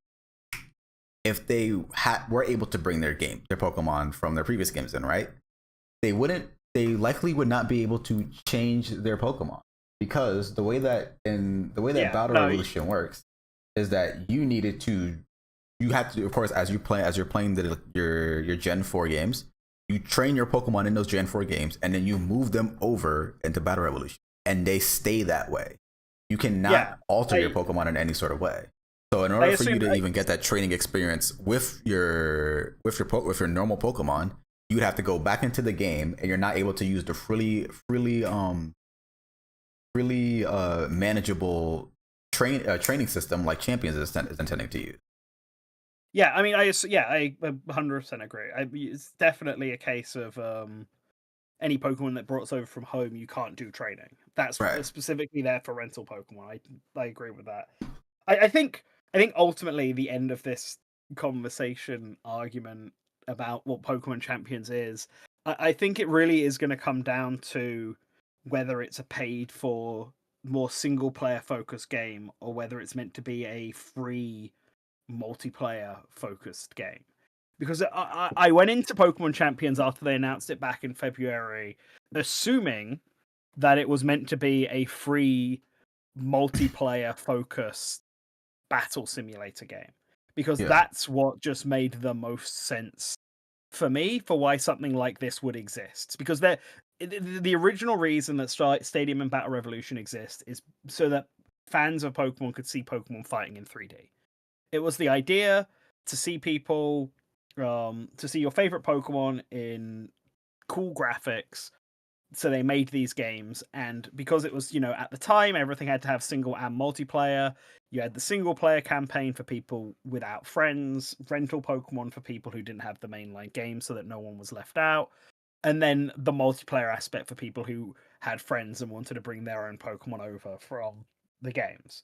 if they were able to bring their Pokemon from their previous games in, right, they likely would not be able to change their Pokemon, because the way that Battle Revolution works is that you have to, of course, as you're playing your Gen 4 games, you train your Pokemon in those Gen 4 games, and then you move them over into Battle Revolution, and they stay that way. You cannot alter your Pokemon in any sort of way. So in order for you to even get that training experience with your normal Pokemon, you would have to go back into the game, and you're not able to use the freely manageable training system like Champions is intending to use. Yeah, I mean, I 100% agree. It's definitely a case of any Pokemon that brought us over from home, you can't do training. That's right. Specifically there for rental Pokemon. I agree with that. I think ultimately the end of this conversation argument about what Pokemon Champions is, I think it really is going to come down to whether it's a paid for, more single player focused game, or whether it's meant to be a free multiplayer focused game. Because I went into Pokemon Champions after they announced it back in February, assuming that it was meant to be a free multiplayer focused battle simulator game, because that's what just made the most sense for me for why something like this would exist. Because the original reason that Stadium and Battle Revolution exist is so that fans of Pokemon could see Pokemon fighting in 3D. It was the idea to see people, to see your favorite Pokemon in cool graphics. So they made these games, and because it was, at the time, everything had to have single and multiplayer. You had the single player campaign for people without friends, rental Pokemon for people who didn't have the mainline game, so that no one was left out, and then the multiplayer aspect for people who had friends and wanted to bring their own Pokemon over from the games.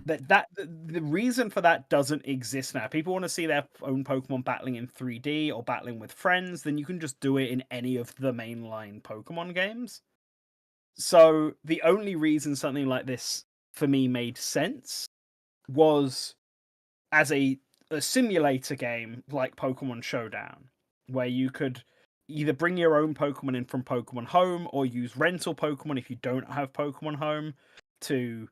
The reason for that doesn't exist now. People want to see their own Pokemon battling in 3D or battling with friends, then you can just do it in any of the mainline Pokemon games. So the only reason something like this for me made sense was as a simulator game like Pokemon Showdown, where you could either bring your own Pokemon in from Pokemon Home, or use rental Pokemon if you don't have Pokemon Home to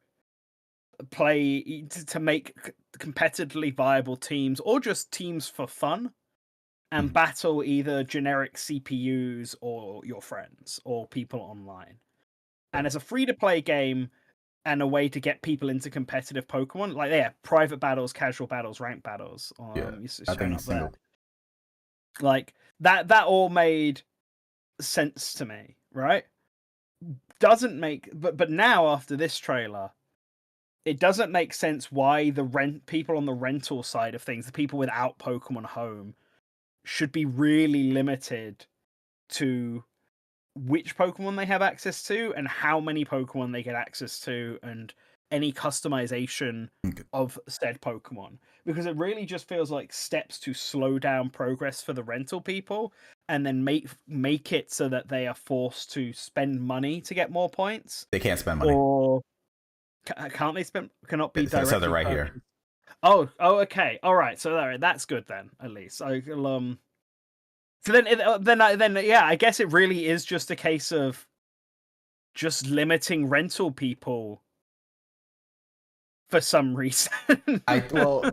play, to make competitively viable teams, or just teams for fun, and battle either generic CPUs or your friends or people online. And as a free-to-play game and a way to get people into competitive Pokemon, like private battles, casual battles, ranked battles, showing up there. Like that all made sense to me, right? Doesn't make, but now after this trailer, it doesn't make sense why the people on the rental side of things, the people without Pokemon Home, should be really limited to which Pokemon they have access to and how many Pokemon they get access to, and any customization of said Pokemon. Because it really just feels like steps to slow down progress for the rental people, and then make it so that they are forced to spend money to get more points. They can't spend money. Can't they spend? Cannot be It says directly it right here. purchased. Oh, okay, all right. So that's good then. At least So then, yeah, I guess it really is just a case of just limiting rental people for some reason. Because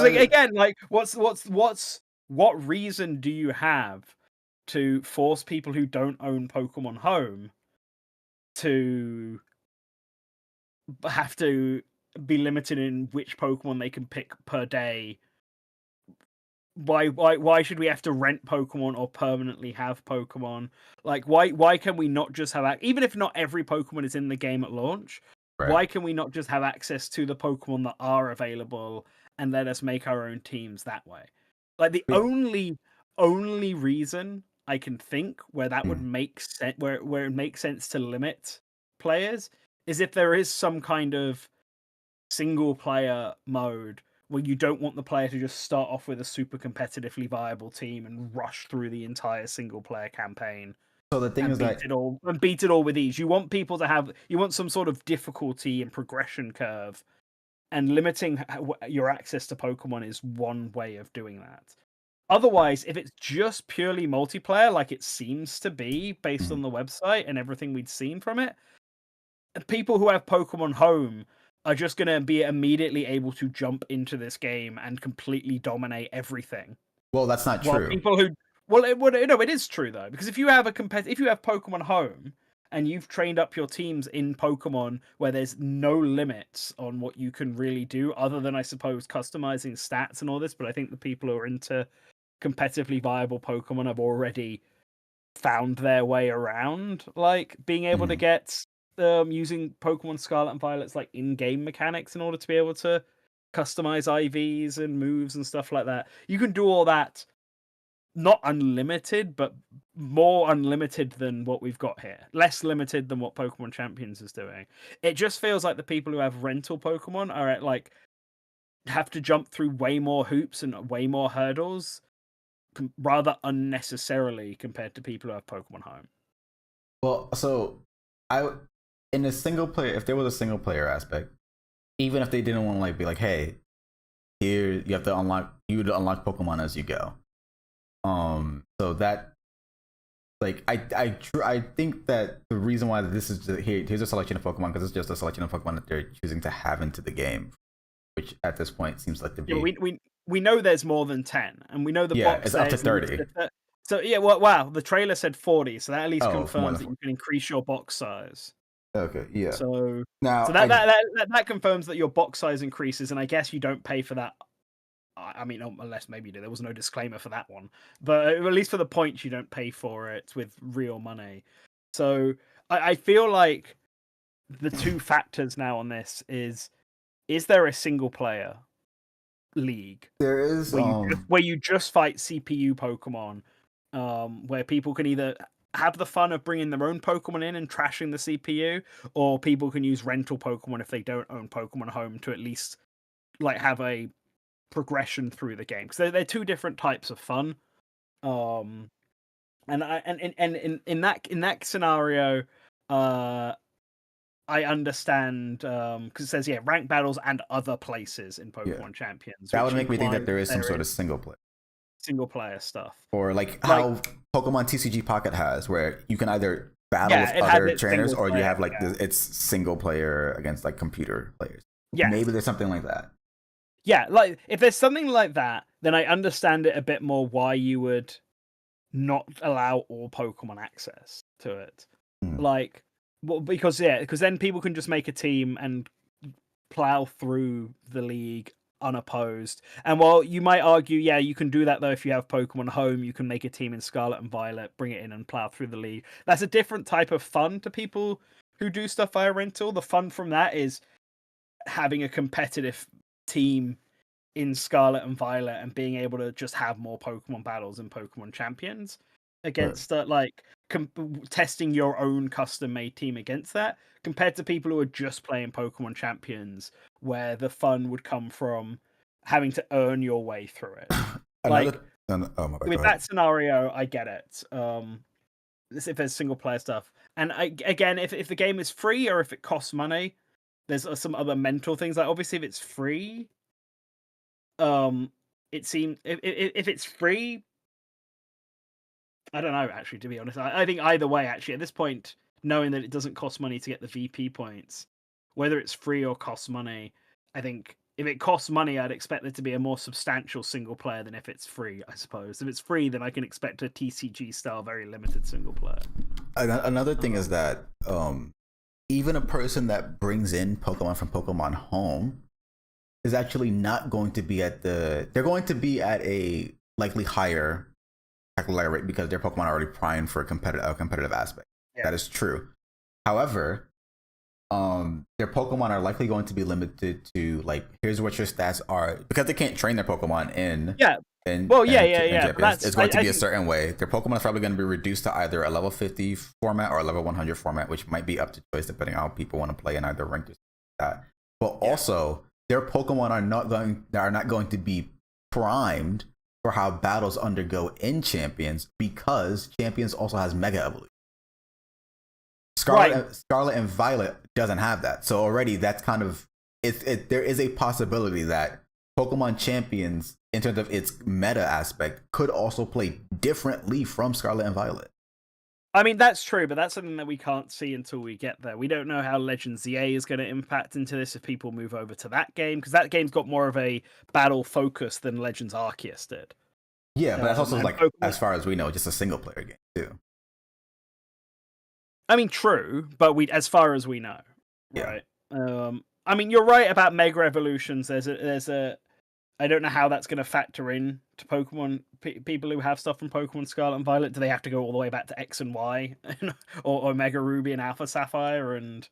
like, again, like, what reason do you have to force people who don't own Pokemon Home to have to be limited in which Pokemon they can pick per day? Why should we have to rent Pokemon or permanently have Pokemon? Like, why can we not just have even if not every Pokemon is in the game at launch? Right. Why can we not just have access to the Pokemon that are available and let us make our own teams that way? Like, the only reason I can think where that would make sense, where it makes sense to limit players, is if there is some kind of single player mode where you don't want the player to just start off with a super competitively viable team and rush through the entire single player campaign. So the thing is that beat it all with ease. You want people to you want some sort of difficulty and progression curve, and limiting your access to Pokemon is one way of doing that. Otherwise, if it's just purely multiplayer, like it seems to be based on the website and everything we'd seen from it, people who have Pokemon Home are just going to be immediately able to jump into this game and completely dominate everything. Well, that's not While true. people who, well, it is true though, because if you have if you have Pokemon Home and you've trained up your teams in Pokemon where there's no limits on what you can really do, other than I suppose customizing stats and all this, but I think the people who are into competitively viable Pokemon have already found their way around, like being able to get using Pokemon Scarlet and Violet's like in-game mechanics in order to be able to customize IVs and moves and stuff like that. You can do all that, not unlimited, but more unlimited than what we've got here. Less limited than what Pokemon Champions is doing. It just feels like the people who have rental Pokemon are at, like, have to jump through way more hoops and way more hurdles, rather unnecessarily, compared to people who have Pokemon Home. Well, so in a single player, if there was a single player aspect, even if they didn't want to like be like, hey, here you have to unlock Pokemon as you go. So that, like, I think that the reason why this is here's a selection of Pokemon, because it's just a selection of Pokemon that they're choosing to have into the game, which at this point seems like to be. Yeah, we know there's more than 10, and we know the box it's up to 30. So yeah, well, wow, the trailer said 40, so that at least confirms that you can increase your box size. Okay, yeah. So now, that confirms that your box size increases, and I guess you don't pay for that. I mean, unless maybe you do. There was no disclaimer for that one, but at least for the points, you don't pay for it with real money. So I feel like the two factors now on this is there a single player league? There is where you just fight CPU Pokemon, where people can either have the fun of bringing their own Pokemon in and trashing the CPU, or people can use rental Pokemon if they don't own Pokemon Home to at least like have a progression through the game, because they're two different types of fun. And in that scenario, I understand, because it says rank battles and other places in Pokemon Champions. That would make me think that there is some sort of single player stuff, or like how Pokemon TCG Pocket has, where you can either battle with other trainers, or you have like it's single player against like computer players. Yeah, maybe there's something like that. Yeah, like if there's something like that, then I understand it a bit more why you would not allow all Pokemon access to it. Like, well, because then people can just make a team and plow through the league unopposed. And while you might argue, you can do that though if you have Pokemon Home, you can make a team in Scarlet and Violet, bring it in and plow through the league. That's a different type of fun to people who do stuff via rental. The fun from that is having a competitive team in Scarlet and Violet and being able to just have more Pokemon battles and Pokemon Champions against testing your own custom-made team against that, compared to people who are just playing Pokemon Champions, where the fun would come from having to earn your way through it. With that scenario, I get it. if there's single player stuff. And again, if the game is free or if it costs money, there's some other mental things. Like obviously, if it's free, it seems if it's free, I don't know. Actually, to be honest, I think either way. Actually, at this point, knowing that it doesn't cost money to get the VP points, whether it's free or costs money, I think if it costs money, I'd expect there to be a more substantial single player than if it's free, I suppose. If it's free, then I can expect a TCG style, very limited single player. Another thing is that even a person that brings in Pokemon from Pokemon Home is actually not going to be they're going to be at a likely higher rate because their Pokemon are already primed for a competitive aspect. Yeah. That is true. However, their Pokemon are likely going to be limited to like, here's what your stats are, because they can't train their Pokemon in Champions. It's going to be a certain way. Their Pokemon is probably going to be reduced to either a level 50 format or a level 100 format, which might be up to choice depending on how people want to play in either ranked or that. But also, their Pokemon are not going to be primed for how battles undergo in Champions, because Champions also has Mega Evolution. Scarlet and Violet doesn't have that, so already that's kind of there is a possibility that Pokemon Champions, in terms of its meta aspect, could also play differently from Scarlet and Violet. I mean, that's true, but that's something that we can't see until we get there. We don't know how Legends ZA is going to impact into this if people move over to that game, because that game's got more of a battle focus than Legends Arceus did. Yeah, but that's also like, Pokemon, as far as we know, just a single player game too. I mean, true, but as far as we know, right? I mean, you're right about Mega Evolutions. There's a I don't know how that's going to factor in to Pokemon people who have stuff from Pokemon Scarlet and Violet. Do they have to go all the way back to X and Y, or Omega Ruby and Alpha Sapphire, and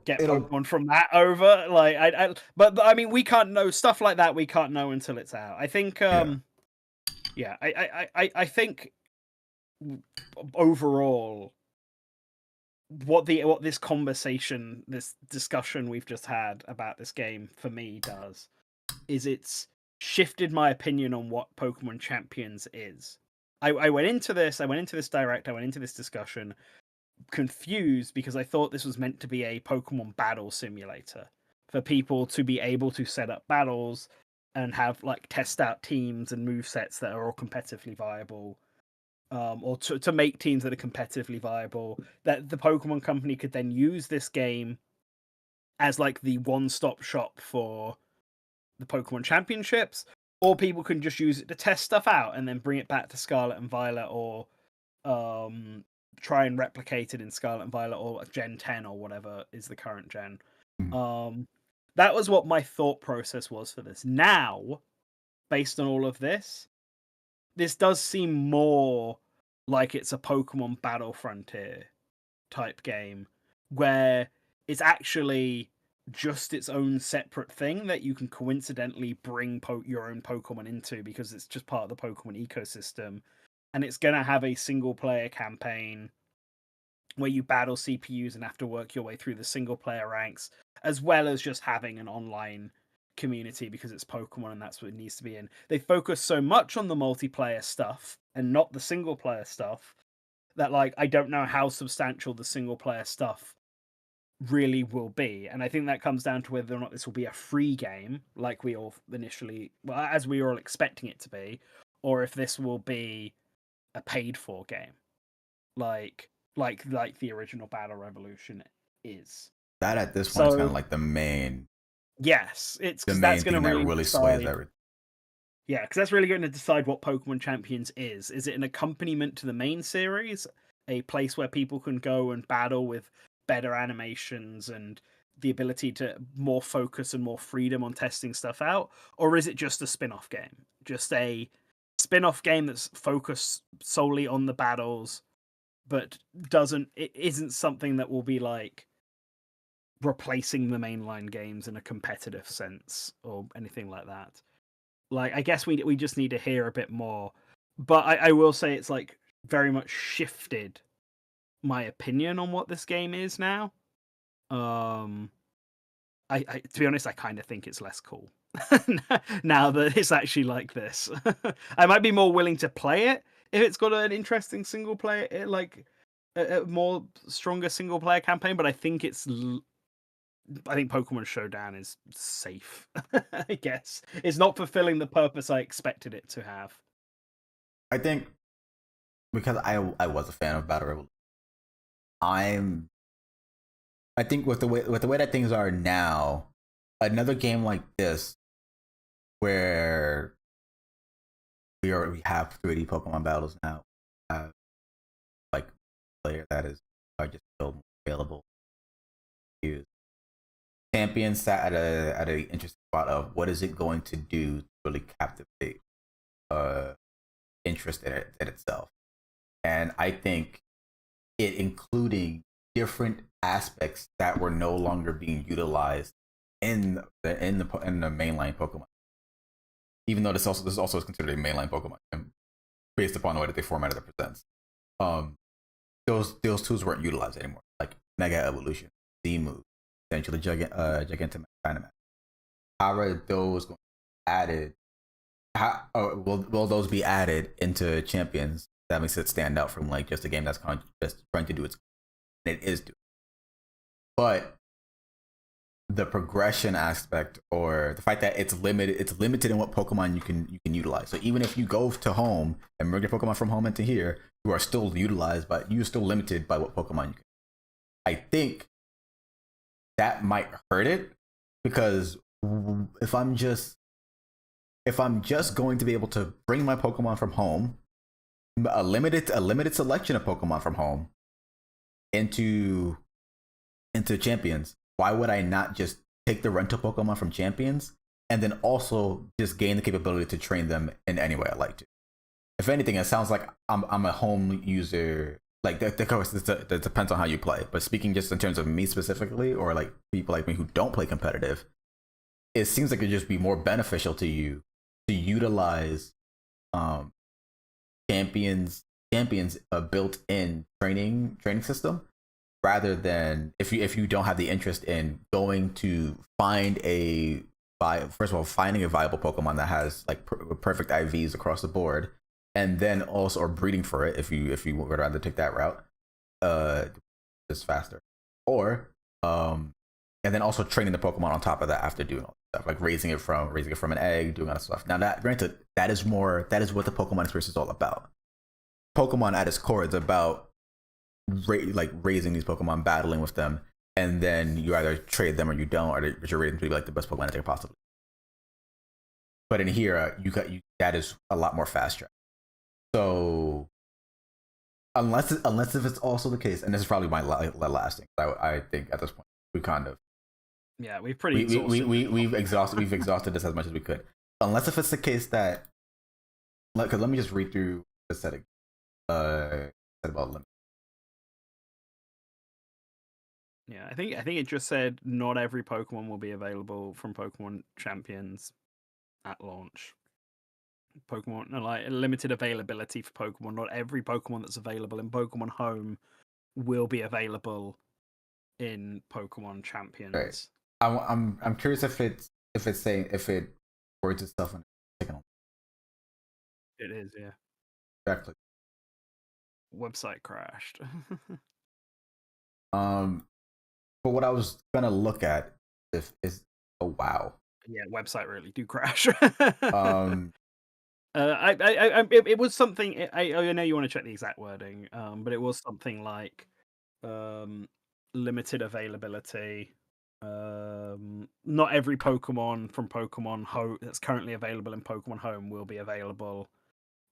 get Pokemon from that over? Like, but I mean, we can't know stuff like that. We can't know until it's out. I think, I think overall, what this conversation, this discussion we've just had about this game for me does is it's shifted my opinion on what Pokemon Champions is. I went into this direct, I went into this discussion confused because I thought this was meant to be a Pokemon battle simulator for people to be able to set up battles and have like test out teams and movesets that are all competitively viable. Or to make teams that are competitively viable, that the Pokemon Company could then use this game as like the one-stop shop for the Pokemon Championships, or people can just use it to test stuff out and then bring it back to Scarlet and Violet, or try and replicate it in Scarlet and Violet or Gen 10 or whatever is the current gen. That was what my thought process was for this. Now, based on all of this does seem more like it's a Pokemon Battle Frontier type game, where it's actually just its own separate thing that you can coincidentally bring your own Pokemon into, because it's just part of the Pokemon ecosystem, and it's going to have a single player campaign where you battle CPUs and have to work your way through the single player ranks, as well as just having an online community because it's Pokemon and that's what it needs to be in. They focus so much on the multiplayer stuff and not the single player stuff that, like, I don't know how substantial the single player stuff really will be. And I think that comes down to whether or not this will be a free game, like we all initially, well, as we were all expecting it to be, or if this will be a paid for game, like the original Battle Revolution is. That at this point is kind of like the main. Yes, it's the main that's thing that really sways everything. Yeah, because that's really going to decide what Pokemon Champions is. Is it an accompaniment to the main series, a place where people can go and battle with better animations and the ability to more focus and more freedom on testing stuff out, or is it just a spin-off game, just a spin-off game that's focused solely on the battles, but it isn't something that will be like replacing the mainline games in a competitive sense or anything like that. Like, I guess we just need to hear a bit more, but I will say it's like very much shifted my opinion on what this game is now. I to be honest, I kind of think it's less cool now that it's actually like this. I might be more willing to play it it's got an interesting single player, like a more stronger single player campaign, but I think I think Pokemon Showdown is safe. I guess it's not fulfilling the purpose I expected it to have. I think because I was a fan of Battle Revolution, I think with the way that things are now, another game like this where we have 3D Pokemon battles now, like player that is are just still available to use. Champions sat at a interesting spot of what is it going to do to really captivate interest in itself, and I think it including different aspects that were no longer being utilized in the mainline Pokemon, even though this also is considered a mainline Pokemon based upon the way that they formatted the presents. Those tools weren't utilized anymore, like Mega Evolution, Z move, essentially Gigantamax, Dynamax. How are those going to be added? Will those be added into Champions that makes it stand out from like just a game that's just trying to do its, and it is doing, but the progression aspect or the fact that it's limited in what Pokemon you can utilize. So even if you go to home and bring your Pokemon from home into here, you are still utilized, but you're still limited by what Pokemon you can. I think that might hurt it, because if I'm just going to be able to bring my Pokemon from home, a limited selection of Pokemon from home into Champions, why would I not just take the rental Pokemon from Champions and then also just gain the capability to train them in any way I like to? If anything, it sounds like I'm a home user. Like that depends on how you play. But speaking just in terms of me specifically, or like people like me who don't play competitive, it seems like it'd just be more beneficial to you to utilize Champions a built-in training system, rather than if you don't have the interest in going to finding a viable Pokemon that has like perfect IVs across the board, and then also or breeding for it if you would rather take that route, just faster, or and then also training the Pokemon on top of that after doing all that stuff, like raising it from an egg, doing all that stuff. Now that granted, that is what the Pokemon experience is all about. Pokemon at its core is about raising these Pokemon, battling with them, and then you either trade them or you don't, or you're raising to be like the best Pokemon that they could possibly. But in here, that is a lot more fast track. So unless if it's also the case, and this is probably my last thing, I think at this point we kind of we've exhausted this as much as we could. Unless if it's the case that, because let me just read through the setting. About limit. Yeah, I think it just said not every Pokemon will be available from Pokemon Champions at launch. Pokemon, like limited availability for Pokemon. Not every Pokemon that's available in Pokemon Home will be available in Pokemon Champions. Right. I'm curious if it words itself in a second. It is, yeah. Exactly. Website crashed. But what I was gonna look at is oh wow. Yeah, website really do crash. It It was something. I know you want to check the exact wording, but it was something like limited availability. Not every Pokemon from Pokemon Home that's currently available in Pokemon Home will be available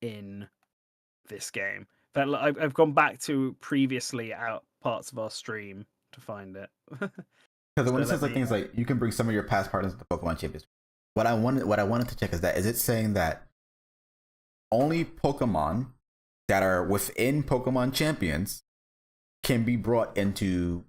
in this game. But I've gone back to previously out parts of our stream to find it. Because when it says like things like you can bring some of your past partners to Pokemon Champions, what I wanted to check is it saying that only Pokemon that are within Pokemon Champions can be brought into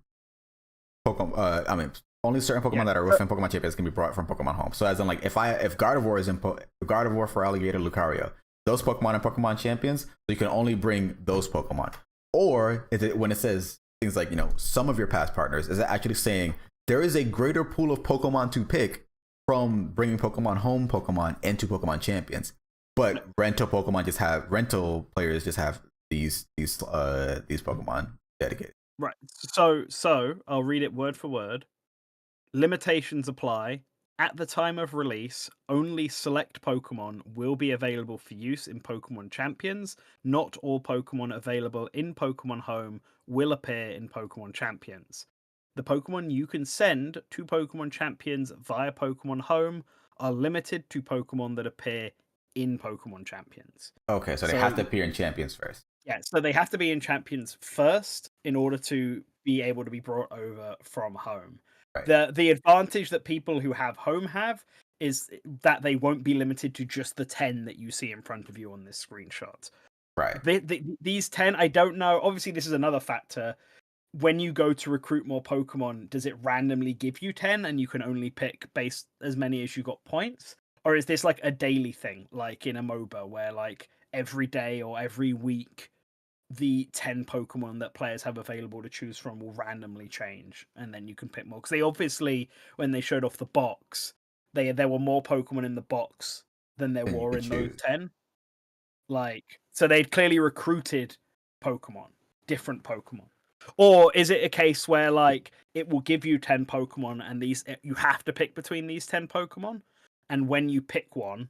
Pokemon. Only certain Pokemon that are within Pokemon Champions can be brought from Pokemon Home. So as in like if Gardevoir is in Gardevoir for Alligator Lucario, those Pokemon are Pokemon Champions, so you can only bring those Pokemon. Or is it when it says things like, some of your past partners, is it actually saying there is a greater pool of Pokemon to pick from bringing Pokemon Home Pokemon into Pokemon Champions? but rental players just have these Pokemon dedicated. Right. So I'll read it word for word. Limitations apply. At the time of release, only select Pokemon will be available for use in Pokemon Champions. Not all Pokemon available in Pokemon Home will appear in Pokemon Champions. The Pokemon you can send to Pokemon Champions via Pokemon Home are limited to Pokemon that appear in Pokemon Champions. Okay, so they have to appear in Champions first. Yeah, so they have to be in Champions first in order to be able to be brought over from Home. Right. The advantage that people who have Home have is that they won't be limited to just the 10 that you see in front of you on this screenshot. Right. These 10, I don't know. Obviously, this is another factor. When you go to recruit more Pokemon, does it randomly give you 10 and you can only pick based as many as you got points? Or is this like a daily thing, like in a MOBA, where like every day or every week the 10 Pokemon that players have available to choose from will randomly change, and then you can pick more? Because they obviously, when they showed off the box, there were more Pokemon in the box than there were in those 10. Like, so they'd clearly recruited Pokemon, different Pokemon. Or is it a case where like it will give you 10 Pokemon and you have to pick between these 10 Pokemon, and when you pick one,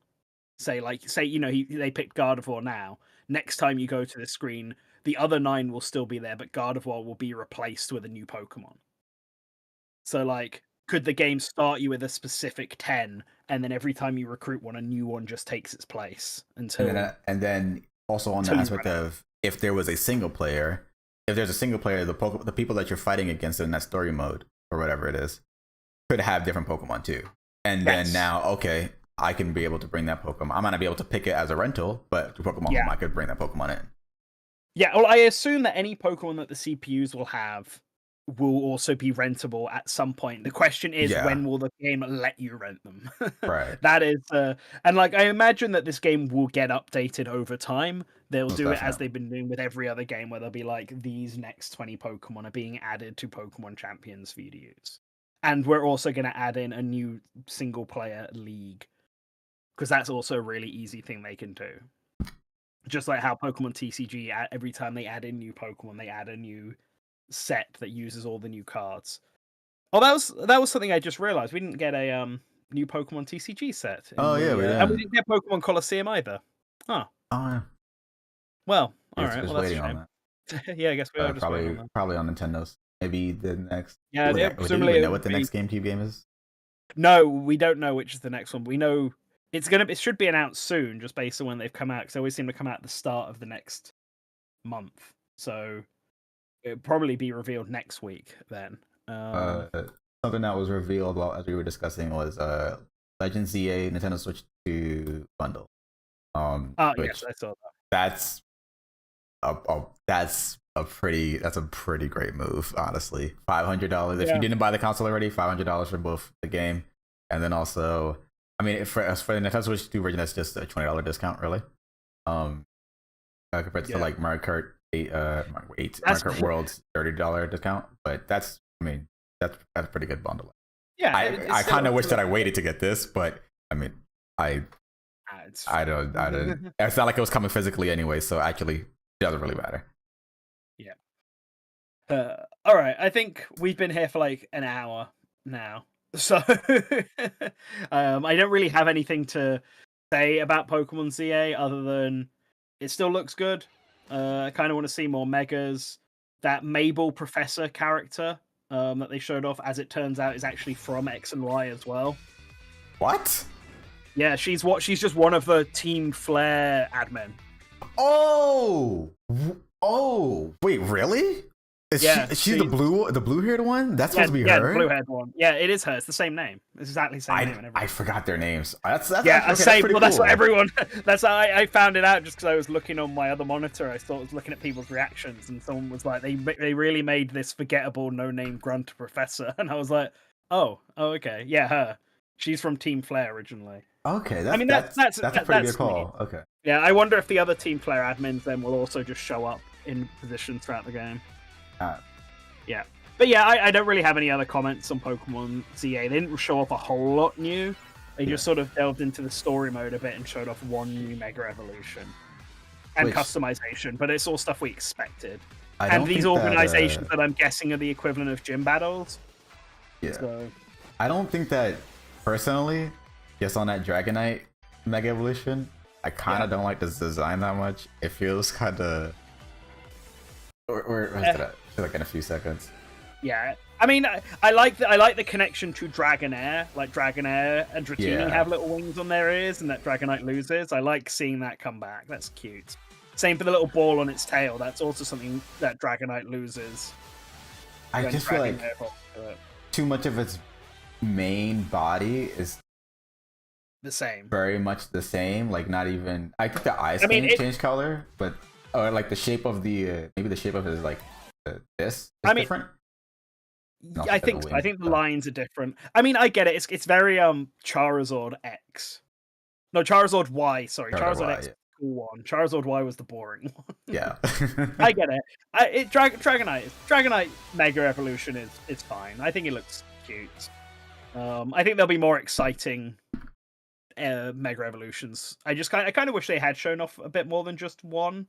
say they picked Gardevoir now, next time you go to the screen, the other 9 will still be there, but Gardevoir will be replaced with a new Pokemon. So, like, could the game start you with a specific 10, and then every time you recruit one, a new one just takes its place until... And then also on the aspect of, if there's a single player, the people that you're fighting against in that story mode, or whatever it is, could have different Pokemon too. And then now, okay, I can be able to bring that Pokemon. I'm gonna be able to pick it as a rental, but to Pokemon Home, I could bring that Pokemon in. Yeah, well, I assume that any Pokemon that the CPUs will have will also be rentable at some point. The question is, when will the game let you rent them? Right. That is, and like I imagine that this game will get updated over time. They'll do it as they've been doing with every other game, where they'll be like, these next 20 Pokemon are being added to Pokemon Champions for you to use. And we're also going to add in a new single-player league, because that's also a really easy thing they can do. Just like how Pokemon TCG, every time they add in new Pokemon, they add a new set that uses all the new cards. Oh, that was something I just realized. We didn't get a new Pokemon TCG set. We didn't. And we didn't get Pokemon Colosseum either. Huh. Oh, yeah. Well, all right. Just well, waiting on that. Yeah, I guess we are just waiting on that. Probably on Nintendo's. Maybe the next. Yeah, presumably. Do we know what the next GameCube game is? No, we don't know which is the next one. We know it should be announced soon, just based on when they've come out, because they always seem to come out at the start of the next month. So it'll probably be revealed next week then. Something that was revealed as we were discussing was Legend ZA Nintendo Switch 2 bundle. Yes, I saw that. That's a pretty great move, honestly. $500 if you didn't buy the console already. $500 for both the game, and then also, I mean, for the Nintendo Switch 2 version, that's just a $20 discount, really. Compared to like Mario Kart 8, Mario Kart World's $30 discount, but that's a pretty good bundle. Yeah, I kind of wish that I waited to get this, but I mean, I don't. It's not like it was coming physically anyway, so actually, it doesn't really matter. Yeah. All right. I think we've been here for like an hour now, so I don't really have anything to say about Pokemon ZA other than it still looks good. I kind of want to see more Megas. That Mabel Professor character that they showed off, as it turns out, is actually from X and Y as well. What? Yeah, she's just one of the Team Flare admin. Oh, wait, really? She's the blue-haired one? That's supposed to be her? Yeah, the blue-haired one. Yeah, it is her. It's the same name. It's exactly the same name. And everything. I forgot their names. That's That's what everyone... That's how I found it out, just because I was looking on my other monitor. I was looking at people's reactions, and someone was like, they really made this forgettable no-name grunt professor. And I was like, oh, okay. Yeah, her. She's from Team Flare originally. Okay, that's a pretty good call. Neat. Okay. Yeah, I wonder if the other Team Flare admins then will also just show up in positions throughout the game. Yeah. But yeah, I don't really have any other comments on Pokemon ZA. They didn't show off a whole lot new. They just sort of delved into the story mode a bit and showed off one new Mega Evolution and customization, but it's all stuff we expected. And these organizations that I'm guessing are the equivalent of gym battles. Yeah. So. I don't think that, personally, just on that Dragonite Mega Evolution, I kind of don't like this design that much. It feels kind of... Or like in a few seconds. Yeah, I mean, I like the connection to Dragonair. Like Dragonair and Dratini have little wings on their ears, and that Dragonite loses. I like seeing that come back. That's cute. Same for the little ball on its tail. That's also something that Dragonite loses. I just feel like too much of its main body is the same. Very much the same. Like not even. I think the eyes change color, but or like the shape of the maybe the shape of it is like this. Is different. I think so. I think the lines are different. I mean, I get it. It's very Charizard X. No, Charizard Y. Sorry, Charizard X. Cool one. Charizard Y was the boring one. Yeah, I get it. Dragonite Mega Evolution is fine. I think it looks cute. I think there'll be more exciting Mega Evolutions. I kind of wish they had shown off a bit more than just one.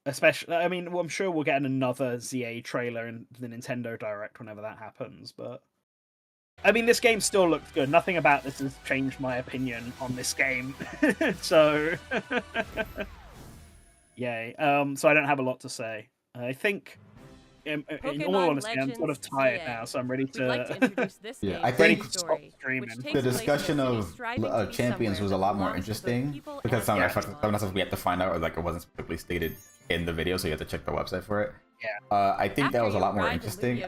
Especially, I mean, I'm sure we'll get another ZA trailer in the Nintendo Direct whenever that happens, but I mean, this game still looks good. Nothing about this has changed my opinion on this game. So, yay. So I don't have a lot say. I think, in all honesty, I'm sort of tired now, so I'm ready to. Like to introduce this game I think stop streaming. The discussion of champions was a lot more interesting because some of the stuff we had to find out, or like it wasn't specifically stated in the video, so you have to check the website for it. Yeah. I think that was a lot more interesting.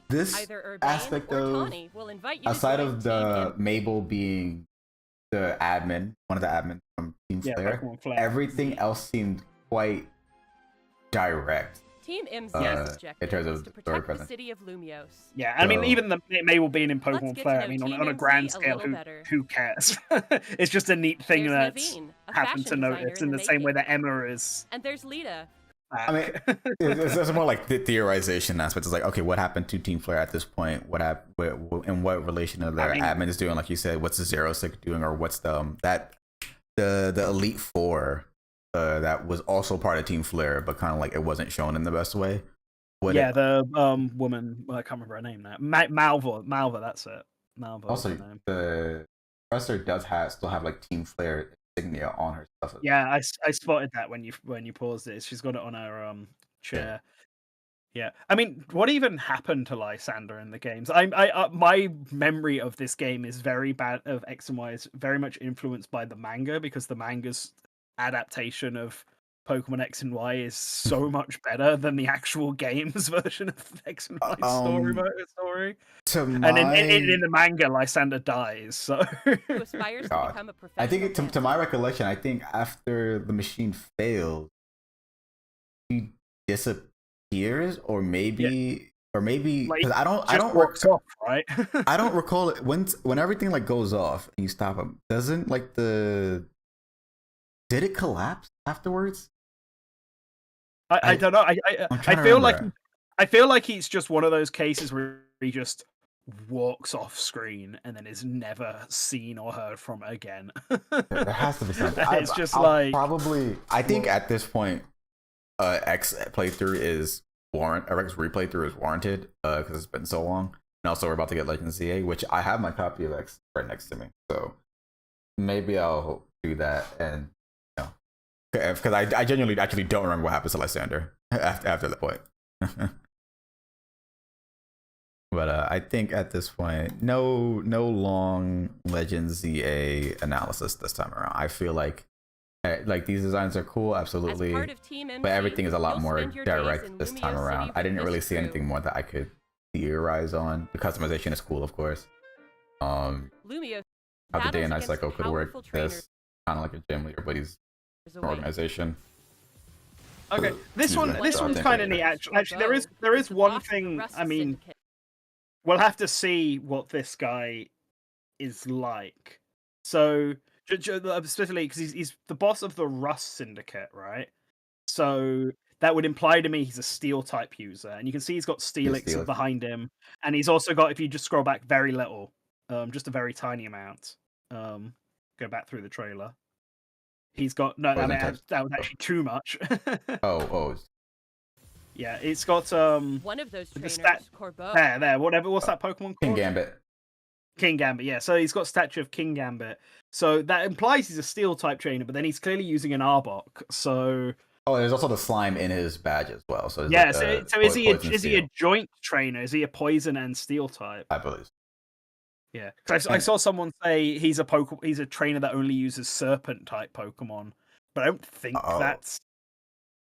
This aspect of, aside of the Mabel being the admin, one of the admins from Team Flare, everything else seemed quite direct. Team MC's in terms of to protect the city of Lumios. Yeah, I mean, even the Mabel being in Pokemon Flare, I mean, on a grand scale, who cares? It's just a neat thing that happened to notice in the same way that Emma is. And there's Lita. I mean, it's more like the theorization aspect. It's like, okay, what happened to Team Flare at this point? What happened? In what relation are their admins doing? Like you said, what's the Zero Six doing, or what's the Elite Four that was also part of Team Flare, but kind of like it wasn't shown in the best way? The woman. Well, I can't remember her name now. Malva. That's it. Malva. Also, the professor does still have like Team Flare insignia on her stuff. Yeah, I spotted that when you paused it. She's got it on her chair. Yeah. I mean, what even happened to Lysander in the games? My memory of this game is very bad. Of X and Y is very much influenced by the manga, because the manga's adaptation of Pokemon X and Y is so much better than the actual game's version of X and Y story. And in the manga, Lysander dies. So who aspires to become a professional. I think to my recollection, I think after the machine failed, he disappears, or maybe because I don't works off, right? I don't recall it when everything like goes off and you stop him. Doesn't like did it collapse afterwards? I don't know. I feel like he's just one of those cases where he just walks off screen and then is never seen or heard from again. There has to be something. It's just like probably. I think at this point, X playthrough is X replaythrough is warranted because it's been so long. And also, we're about to get Legends ZA, which I have my copy of X right next to me, so maybe I'll do that. And because I genuinely actually don't remember what happens to Lysander after that point. But I think at this point, no long Legends ZA analysis this time around. I feel like these designs are cool, absolutely, but everything is a lot more direct this time around. I didn't really see anything more that I could theorize on. The customization is cool, of course. How the day and night cycle could work. This kind of like a gym leader, but he's an organization. Okay, this one's kind of neat. Actually, there is one thing. I mean, we'll have to see what this guy is like. So, specifically, because he's the boss of the Rust Syndicate, right? So that would imply to me he's a Steel type user, and you can see he's got Steelix behind him, and he's also got, if you just scroll back very little, just a very tiny amount, Go back through the trailer. He's got no. I mean, that was actually too much. Oh. Yeah, it's got One of those trainers, Corbeau. there. What's that Pokemon called? King Gambit. King Gambit, yeah. So he's got statue of King Gambit. So that implies he's a Steel type trainer, but then he's clearly using an Arbok. So there's also the slime in his badge as well. So yeah. Like so is he a joint trainer? Is he a Poison and Steel type? I believe. Yeah, because I saw someone say he's a trainer that only uses Serpent type Pokemon, but I don't think that's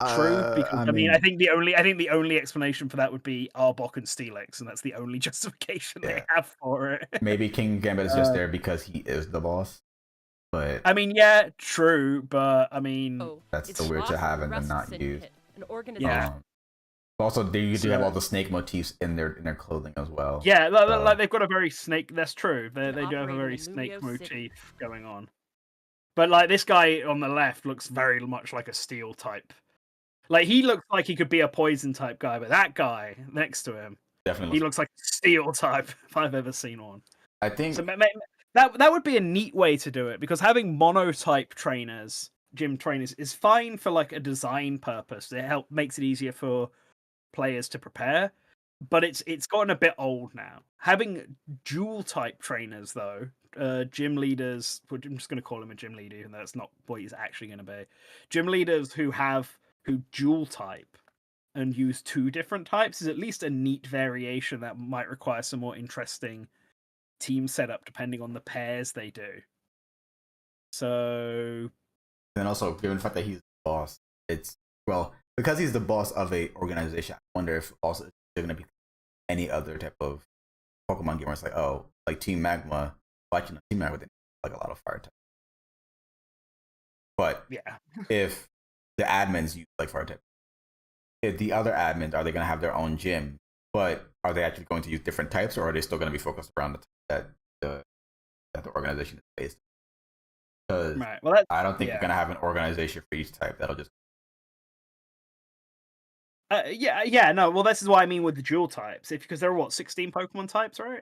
true. Because I mean, I think the only explanation for that would be Arbok and Steelix, and that's the only justification they have for it. Maybe King Gambit is just there because he is the boss. But I mean, yeah, true, but I mean, that's so weird to have and then not use. Yeah. Also, they do have all the snake motifs in their clothing as well. Yeah, like they've got a very snake. That's true. They do have a very snake motif going on. But like this guy on the left looks very much like a Steel type. Like he looks like he could be a Poison type guy, but that guy next to him, definitely he looks like a Steel type if I've ever seen one. I think so. That would be a neat way to do it, because having monotype trainers, gym trainers, is fine for like a design purpose. It makes it easier for players to prepare, but it's gotten a bit old now. Having dual type trainers though, gym leaders, I'm just going to call him a gym leader, even though that's not what he's actually going to be. Gym leaders who dual type and use two different types is at least a neat variation that might require some more interesting team setup depending on the pairs they do. So, and also given the fact that he's the boss, because he's the boss of a organization. I wonder if also there's going to be any other type of Pokemon game where it's like Team Magma. Watching Team Magma, they like a lot of fire type. But yeah, if the admins use like fire type, if the other admins, are they going to have their own gym? But are they actually going to use different types, or are they still going to be focused around that the organization is based on? Because I don't think you're going to have an organization for each type. That'll just no. Well, this is what I mean with the dual types. Because there are 16 Pokemon types, right?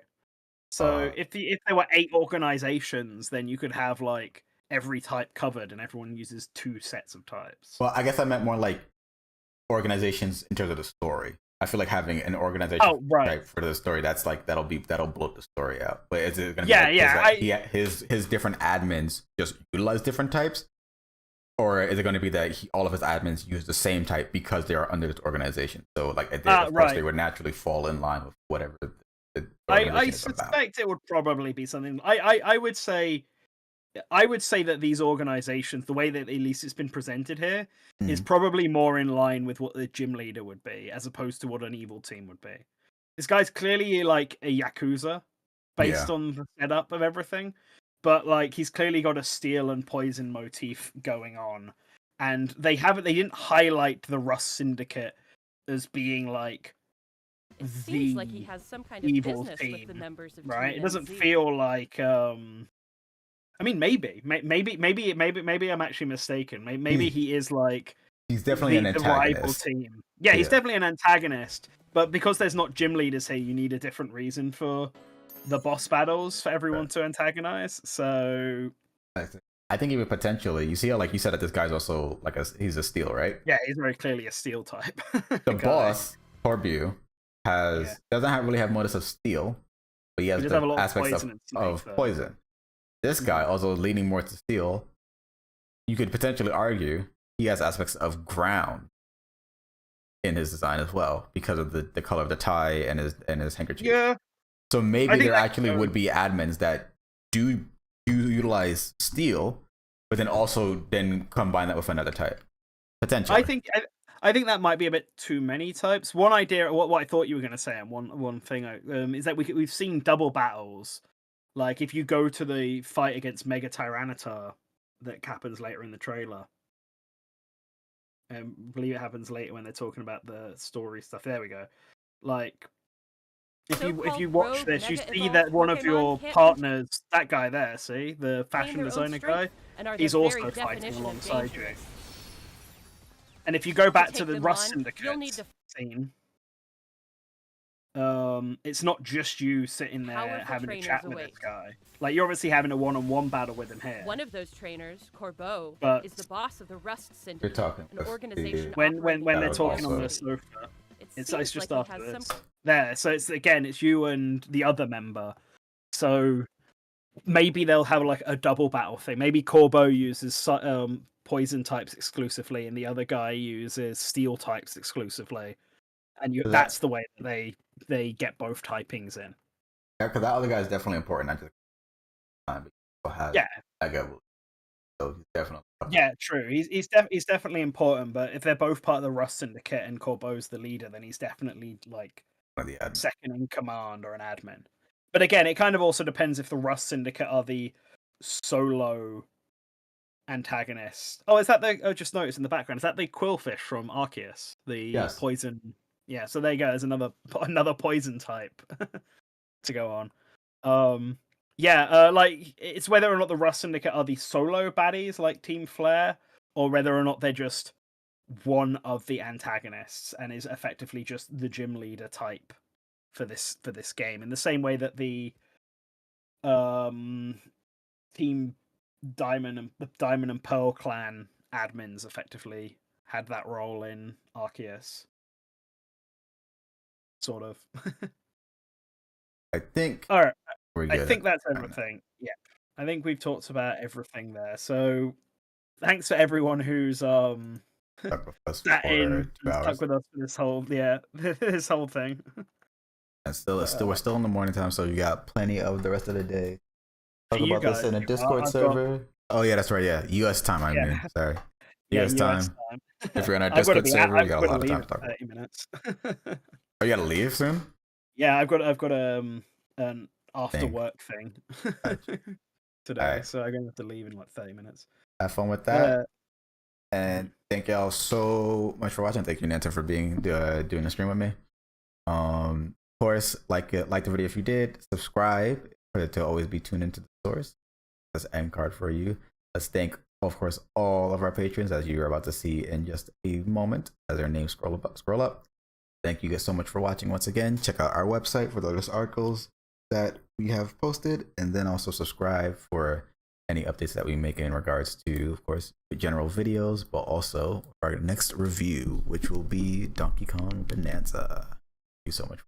So if there were 8 organizations, then you could have like every type covered, and everyone uses 2 sets of types. Well, I guess I meant more like organizations in terms of the story. I feel like having an organization type for the story, that'll bloat the story out. But is it going to be his different admins just utilize different types, or is it going to be that all of his admins use the same type because they are under this organization? So like of course they would naturally fall in line with whatever the I suspect it would probably be something. I would say that these organizations, the way that at least it's been presented here, is probably more in line with what the gym leader would be, as opposed to what an evil team would be. This guy's clearly like a Yakuza, based on the setup of everything, but like he's clearly got a Steel and Poison motif going on, and they didn't highlight the Rust Syndicate as being like it seems like he has some kind of evil business team, with the members of right? Team It doesn't NZ. feel like I mean, maybe I'm actually mistaken. Maybe he is like he's definitely an antagonist. The rival team. Yeah, he's definitely an antagonist. But because there's not gym leaders here, you need a different reason for the boss battles for everyone to antagonize. So I think even potentially, you see how like you said that this guy's also like he's a Steel, right? Yeah, he's very clearly a Steel type. The boss, Corbeau, doesn't really have motives of Steel, but he has the aspects of Poison. This guy, also leaning more to Steel, you could potentially argue he has aspects of Ground in his design as well, because of the color of the tie and his handkerchief. Yeah. So maybe there actually would be admins that do utilize Steel, but then also combine that with another type. Potentially. I think that might be a bit too many types. One idea, what I thought you were going to say, and one thing is that we've seen double battles. Like, if you go to the fight against Mega Tyranitar that happens later in the trailer, I believe it happens later when they're talking about the story stuff. There we go. Like, if you watch this, you see that one of your partners, that guy there, see? The fashion designer guy, he's also fighting alongside you. And if you go back to the Rust Syndicate scene... it's not just you sitting there Powerful having a trainers chat with await. this guy. Like, you're obviously having a one-on-one battle with him here. One of those trainers, Corbeau, But- is the boss of the Rust You're Syndicate, talking an with organization when operating they're That talking on also- the sofa, It it's seems just like he after has this. some There, so it's you and the other member. So maybe they'll have like a double battle thing. Maybe Corbeau uses poison types exclusively, and the other guy uses steel types exclusively. And that's the way that they get both typings in. Yeah, because that other guy is definitely important. Not just time, but you still have Yeah. that guy. So he's definitely. Yeah, true. He's definitely important, but if they're both part of the Rust Syndicate and Corbeau's the leader, then he's definitely like One of the admins. second in command or an admin. But again, it kind of also depends if the Rust Syndicate are the solo antagonists. Oh, is that the? Oh, just noticed in the background. Is that the Quillfish from Arceus? The Yes. poison. Yeah. So there you go. There's another poison type to go on. Like it's whether or not the Rust Syndicate are the solo baddies like Team Flare, or whether or not they're just one of the antagonists and is effectively just the gym leader type for this game. In the same way that the Team Diamond and Pearl clan admins effectively had that role in Arceus. Sort of. I think. All right. We're I good think that's right now. everything. Yeah. I think we've talked about everything there. So thanks for everyone who's Stuck with us sat for in 2 and hours. stuck with us for this whole this whole thing. And we're still in the morning time, so you got plenty of the rest of the day. Talk You about this guys, in a Discord I've server. Oh yeah, that's right. Yeah, U.S. time. I mean, sorry. Yeah, US time. If you're in our I've gotta Discord be server, I've we got a gotta lot of leave time in to talk about. 30 minutes. Oh, you gotta leave soon? Yeah, I've got an after Dang. work thing today, Alright. so I'm gonna have to leave in like 30 minutes. Have fun with that. Uh, And thank y'all so much for watching. Thank you, Nanten, for being doing the stream with me. Of course, like the video if you did. Subscribe to always be tuned into the source. That's an end card for you. Let's thank, of course, all of our patrons, as you're about to see in just a moment as their names scroll up. Thank you guys so much for watching once again. Check out our website for the latest articles that we have posted, and then also subscribe for any updates that we make in regards to, of course, general videos, but also our next review, which will be Donkey Kong Bonanza. Thank you so much.